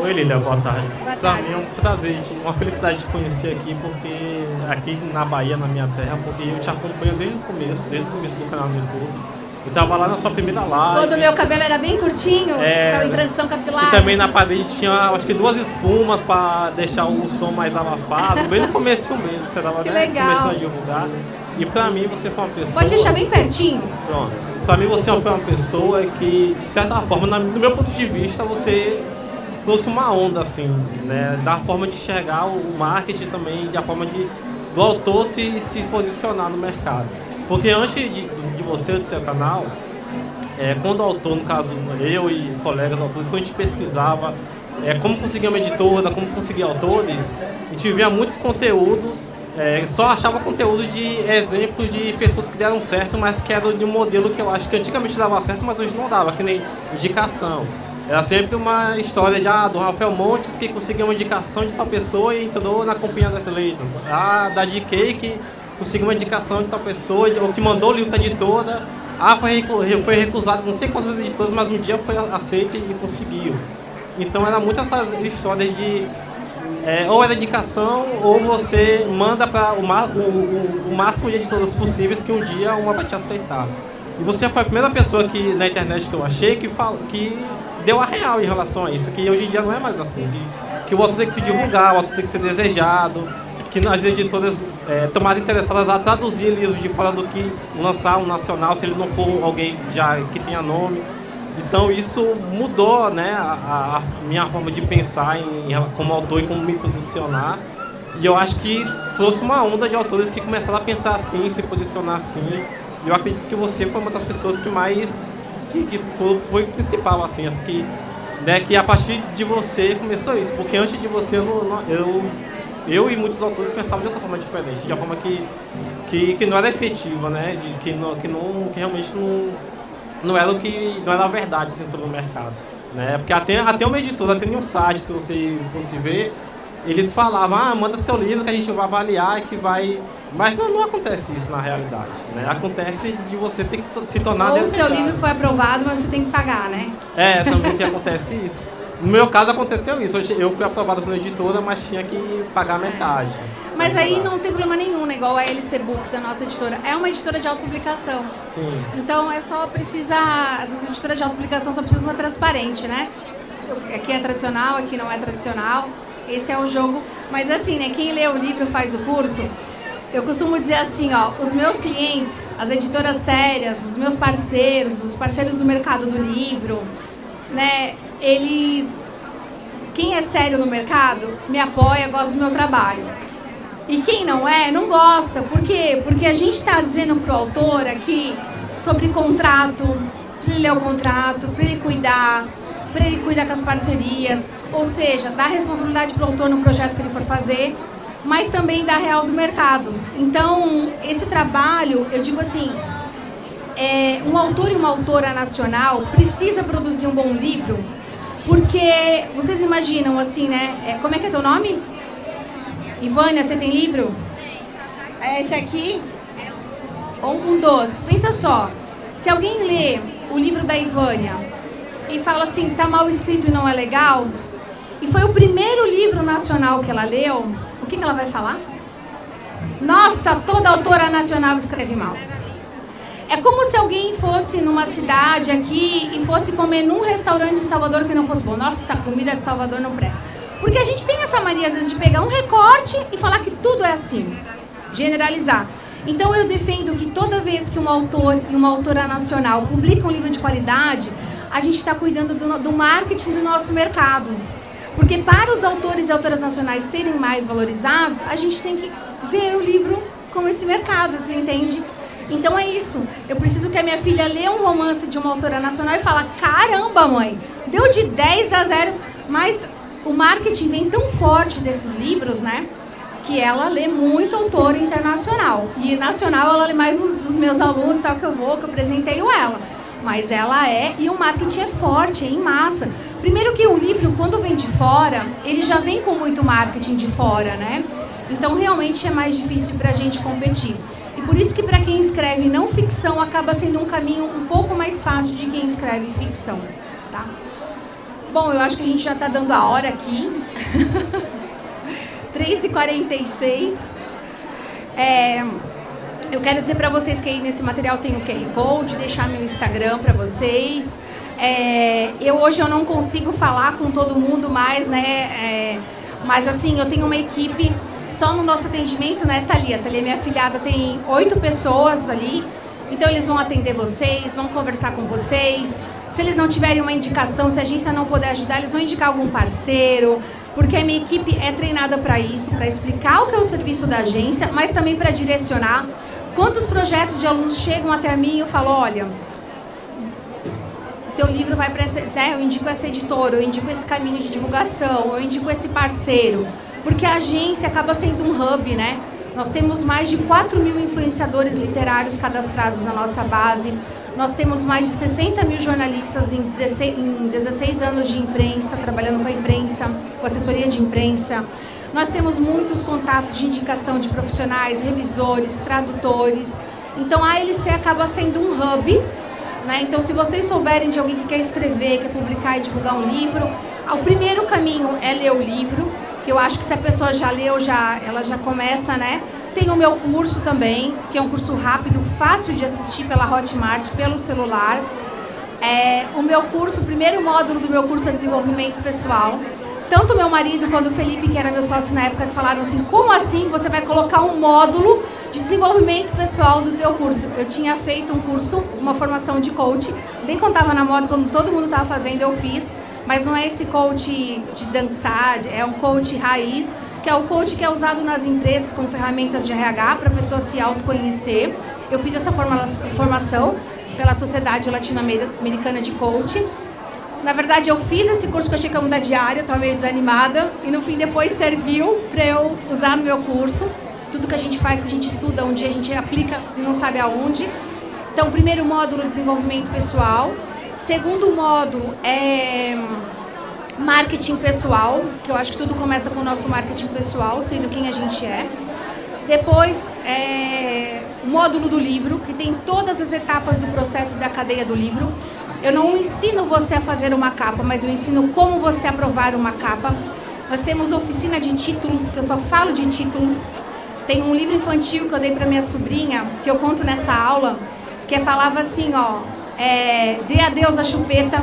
Oi, Lília, boa tarde. Boa Pra tarde. mim é um prazer, uma felicidade de te conhecer aqui, porque aqui na Bahia, na minha terra, porque eu te acompanho desde o começo do canal no YouTube. Eu tava lá na sua primeira live. Quando o meu cabelo era bem curtinho, tava em transição capilar. E também na parede tinha, acho que 2 espumas para deixar o som mais abafado, bem no começo mesmo, você tava legal. começando a divulgar. E pra mim você foi uma pessoa... Pode deixar bem pertinho? Pronto. Pra mim você foi uma pessoa que, de certa forma, do meu ponto de vista, você trouxe uma onda, assim, né? Da forma de enxergar o marketing também, da forma do autor se posicionar no mercado. Porque antes de você, do seu canal, quando o autor, no caso eu e colegas autores, quando a gente pesquisava como conseguir uma editora, como conseguir autores, a gente via muitos conteúdos, só achava conteúdo de exemplos de pessoas que deram certo, mas que eram de um modelo que eu acho que antigamente dava certo, mas hoje não dava, que nem indicação. Era sempre uma história do Rafael Montes, que conseguiu uma indicação de tal pessoa e entrou na Companhia das Letras. Da DK, que conseguiu uma indicação de tal pessoa, ou que mandou o livro para a editora. Foi recusado, não sei quantas editoras, mas um dia foi aceito e conseguiu. Então era muito essas histórias de... ou era indicação, ou você manda para o máximo de editoras possíveis, que um dia uma vai te aceitar. E você foi a primeira pessoa na internet que eu achei que deu a real em relação a isso, que hoje em dia não é mais assim, que o autor tem que se divulgar, o autor tem que ser desejado, que as editoras estão mais interessadas a traduzir livros de fora do que lançar um nacional, se ele não for alguém já que tenha nome. Então isso mudou, né, a minha forma de pensar como autor e como me posicionar. E eu acho que trouxe uma onda de autores que começaram a pensar assim, se posicionar assim. E eu acredito que você foi uma das pessoas que mais... que foi principal, assim, que a partir de você começou isso. Porque antes de você, eu e muitos autores pensavam de outra forma diferente, de uma forma que não era efetiva, né, que realmente não era não era a verdade, assim, sobre o mercado, né, porque até uma editora, até um site, se você fosse ver, eles falavam, manda seu livro que a gente vai avaliar e que vai... Mas não acontece isso na realidade, né? Acontece de você ter que se tornar Ou o desejado. seu livro foi aprovado, mas você tem que pagar, né? Também que acontece isso. No meu caso aconteceu isso. Eu fui aprovado pela editora, mas tinha que pagar metade. Mas aí não tem problema nenhum, né? Igual a LC Books, a nossa editora. É uma editora de autopublicação. Sim. Então essas editoras de autopublicação só precisam ser transparente, né? Aqui é tradicional, aqui não é tradicional. Esse é o jogo. Mas assim, né? Quem lê o livro faz o curso. Eu costumo dizer assim, os meus clientes, as editoras sérias, os meus parceiros, os parceiros do mercado do livro, né? Quem é sério no mercado, me apoia, gosta do meu trabalho. E quem não não gosta. Por quê? Porque a gente está dizendo pro autor aqui sobre contrato, para ele ler o contrato, para ele cuidar com as parcerias, ou seja, dar responsabilidade pro autor no projeto que ele for fazer, mas também da real do mercado. Então, esse trabalho, eu digo assim, um autor e uma autora nacional precisa produzir um bom livro, porque vocês imaginam assim, né? Como é que é teu nome? Ivânia, você tem livro? É esse aqui? Um doce. Pensa só, se alguém lê o livro da Ivânia e fala assim, tá mal escrito e não é legal, e foi o primeiro livro nacional que ela leu, o que ela vai falar? Nossa, toda autora nacional escreve mal. É como se alguém fosse numa cidade aqui e fosse comer num restaurante em Salvador que não fosse bom. Nossa, a comida de Salvador não presta. Porque a gente tem essa mania, às vezes, de pegar um recorte e falar que tudo é assim. Generalizar. Então, eu defendo que toda vez que um autor e uma autora nacional publicam um livro de qualidade, a gente está cuidando do marketing do nosso mercado. Porque para os autores e autoras nacionais serem mais valorizados, a gente tem que ver o livro com esse mercado, tu entende? Então é isso. Eu preciso que a minha filha leia um romance de uma autora nacional e fala, caramba, mãe, deu de 10-0, mas o marketing vem tão forte desses livros, né? Que ela lê muito autor internacional. E nacional ela lê mais dos meus alunos, sabe que eu apresenteio ela. Mas ela e o marketing é forte, é em massa. Primeiro que o livro, quando vem de fora, ele já vem com muito marketing de fora, né? Então, realmente é mais difícil para a gente competir. E por isso que para quem escreve não ficção, acaba sendo um caminho um pouco mais fácil de quem escreve ficção, tá? Bom, eu acho que a gente já está dando a hora aqui. 3h46. Eu quero dizer para vocês que aí nesse material tem o QR Code, deixar meu Instagram para vocês. Hoje eu não consigo falar com todo mundo mais, né? Mas assim, eu tenho uma equipe só no nosso atendimento, né, Thalia? Thalia, minha afilhada, tem 8 pessoas ali. Então eles vão atender vocês, vão conversar com vocês. Se eles não tiverem uma indicação, se a agência não puder ajudar, eles vão indicar algum parceiro, porque a minha equipe é treinada para isso, para explicar o que é o serviço da agência, mas também para direcionar. Quantos projetos de alunos chegam até mim e eu falo, olha, teu livro vai para essa, né, eu indico essa editora, eu indico esse caminho de divulgação, eu indico esse parceiro, porque a agência acaba sendo um hub, né? Nós temos mais de 4.000 influenciadores literários cadastrados na nossa base. Nós temos mais de 60 mil jornalistas em 16 anos de imprensa, trabalhando com a imprensa, com assessoria de imprensa. Nós temos muitos contatos de indicação de profissionais, revisores, tradutores. Então, a ALC acaba sendo um hub, né? Então, se vocês souberem de alguém que quer escrever, quer publicar e divulgar um livro, o primeiro caminho é ler o livro, que eu acho que se a pessoa já leu, ela já começa, né? Tem o meu curso também, que é um curso rápido, fácil de assistir pela Hotmart, pelo celular. O meu curso, o primeiro módulo do meu curso é desenvolvimento pessoal. Tanto meu marido quanto o Felipe, que era meu sócio na época, falaram assim, como assim você vai colocar um módulo de desenvolvimento pessoal do teu curso? Eu tinha feito um curso, uma formação de coach, bem quando estava na moda, quando todo mundo estava fazendo, eu fiz. Mas não é esse coach de dançar, é um coach raiz, que é o coach que é usado nas empresas como ferramentas de RH para a pessoa se autoconhecer. Eu fiz essa formação pela Sociedade Latino-Americana de Coach. Na verdade, eu fiz esse curso porque eu achei que ia mudar de área, estava meio desanimada. E no fim, depois serviu para eu usar no meu curso. Tudo que a gente faz, que a gente estuda, um dia a gente aplica e não sabe aonde. Então, primeiro módulo, desenvolvimento pessoal. Segundo módulo é marketing pessoal, que eu acho que tudo começa com o nosso marketing pessoal, sendo quem a gente é. Depois, o módulo do livro, que tem todas as etapas do processo da cadeia do livro. Eu não ensino você a fazer uma capa, mas eu ensino como você aprovar uma capa. Nós temos oficina de títulos, que eu só falo de título. Tem um livro infantil que eu dei para minha sobrinha, que eu conto nessa aula, que falava assim, ó, dê adeus à chupeta.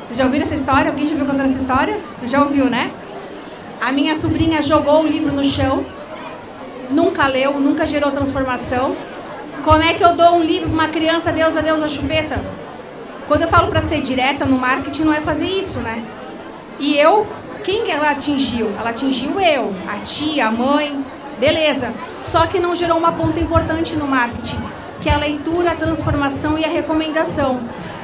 Vocês já ouviram essa história? Alguém já ouviu contando essa história? Você já ouviu, né? A minha sobrinha jogou o livro no chão, nunca leu, nunca gerou transformação. Como é que eu dou um livro para uma criança, adeus à chupeta? Quando eu falo para ser direta no marketing, não é fazer isso, né? E quem que ela atingiu? Ela atingiu eu, a tia, a mãe, beleza. Só que não gerou uma ponta importante no marketing, que é a leitura, a transformação e a recomendação.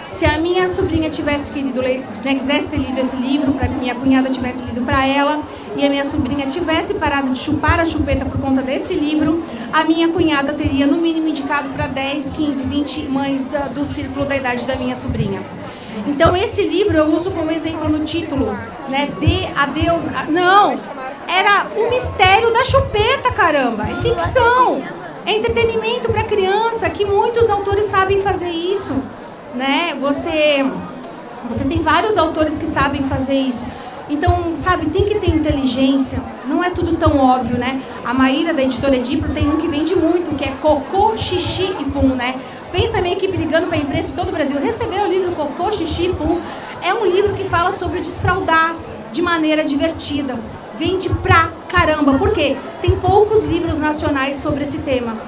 Se a minha sobrinha tivesse quisesse ter lido esse livro, para minha cunhada tivesse lido para ela, e a minha sobrinha tivesse parado de chupar a chupeta por conta desse livro, a minha cunhada teria no mínimo indicado para 10, 15, 20 mães do círculo da idade da minha sobrinha. Então esse livro eu uso como exemplo no título, né? Dê adeus. Não, era o mistério da chupeta, caramba. É ficção, é entretenimento para criança, que muitos autores sabem fazer isso. Né? Você tem vários autores que sabem fazer isso. Então, sabe, tem que ter inteligência. Não é tudo tão óbvio, né? A Maíra, da editora Edipro, tem um que vende muito, que é Cocô, Xixi e Pum, né? Pensa a minha equipe ligando para a imprensa de todo o Brasil. Recebeu o livro Cocô, Xixi e Pum. É um livro que fala sobre desfraldar de maneira divertida. Vende pra caramba. Por quê? Tem poucos livros nacionais sobre esse tema.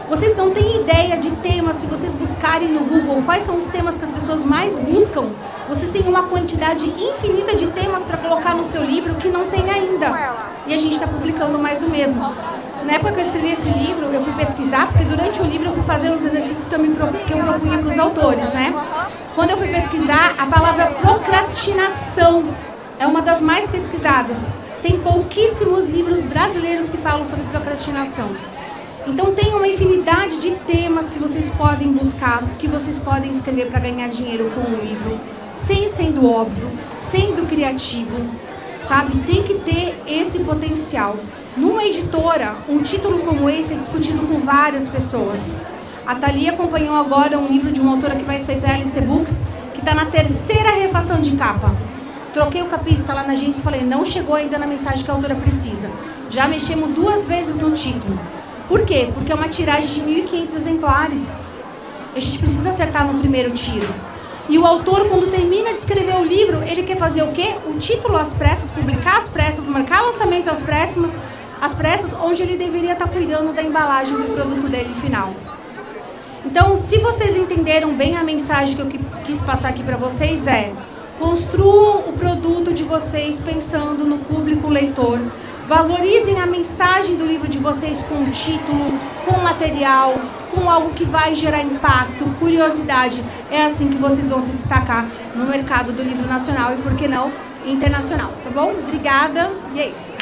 Vocês não têm ideia de temas, se vocês buscarem no Google quais são os temas que as pessoas mais buscam, vocês têm uma quantidade infinita de temas para colocar no seu livro que não tem ainda. E a gente está publicando mais do mesmo. Na época que eu escrevi esse livro, eu fui pesquisar, porque durante o livro eu fui fazer os exercícios que eu propunha para os autores, né? Quando eu fui pesquisar, a palavra procrastinação é uma das mais pesquisadas. Tem pouquíssimos livros brasileiros que falam sobre procrastinação. Então tem uma infinidade de temas que vocês podem buscar, que vocês podem escrever para ganhar dinheiro com o livro, sem sendo óbvio, sendo criativo, sabe? Tem que ter esse potencial. Numa editora, um título como esse é discutido com várias pessoas. A Thalia acompanhou agora um livro de uma autora que vai sair para a LC Books, que está na 3ª refação de capa. Troquei o capista lá na agência e falei, não chegou ainda na mensagem que a autora precisa. Já mexemos 2 vezes no título. Por quê? Porque é uma tiragem de 1.500 exemplares. A gente precisa acertar no primeiro tiro. E o autor, quando termina de escrever o livro, ele quer fazer o quê? O título às pressas, publicar às pressas, marcar lançamento às pressas, onde ele deveria estar cuidando da embalagem do produto dele final. Então, se vocês entenderam bem a mensagem que eu quis passar aqui para vocês construam o produto de vocês pensando no público leitor. Valorizem a mensagem do livro de vocês com o título, com o material, com algo que vai gerar impacto, curiosidade. É assim que vocês vão se destacar no mercado do livro nacional e, por que não, internacional. Tá bom? Obrigada. E é isso.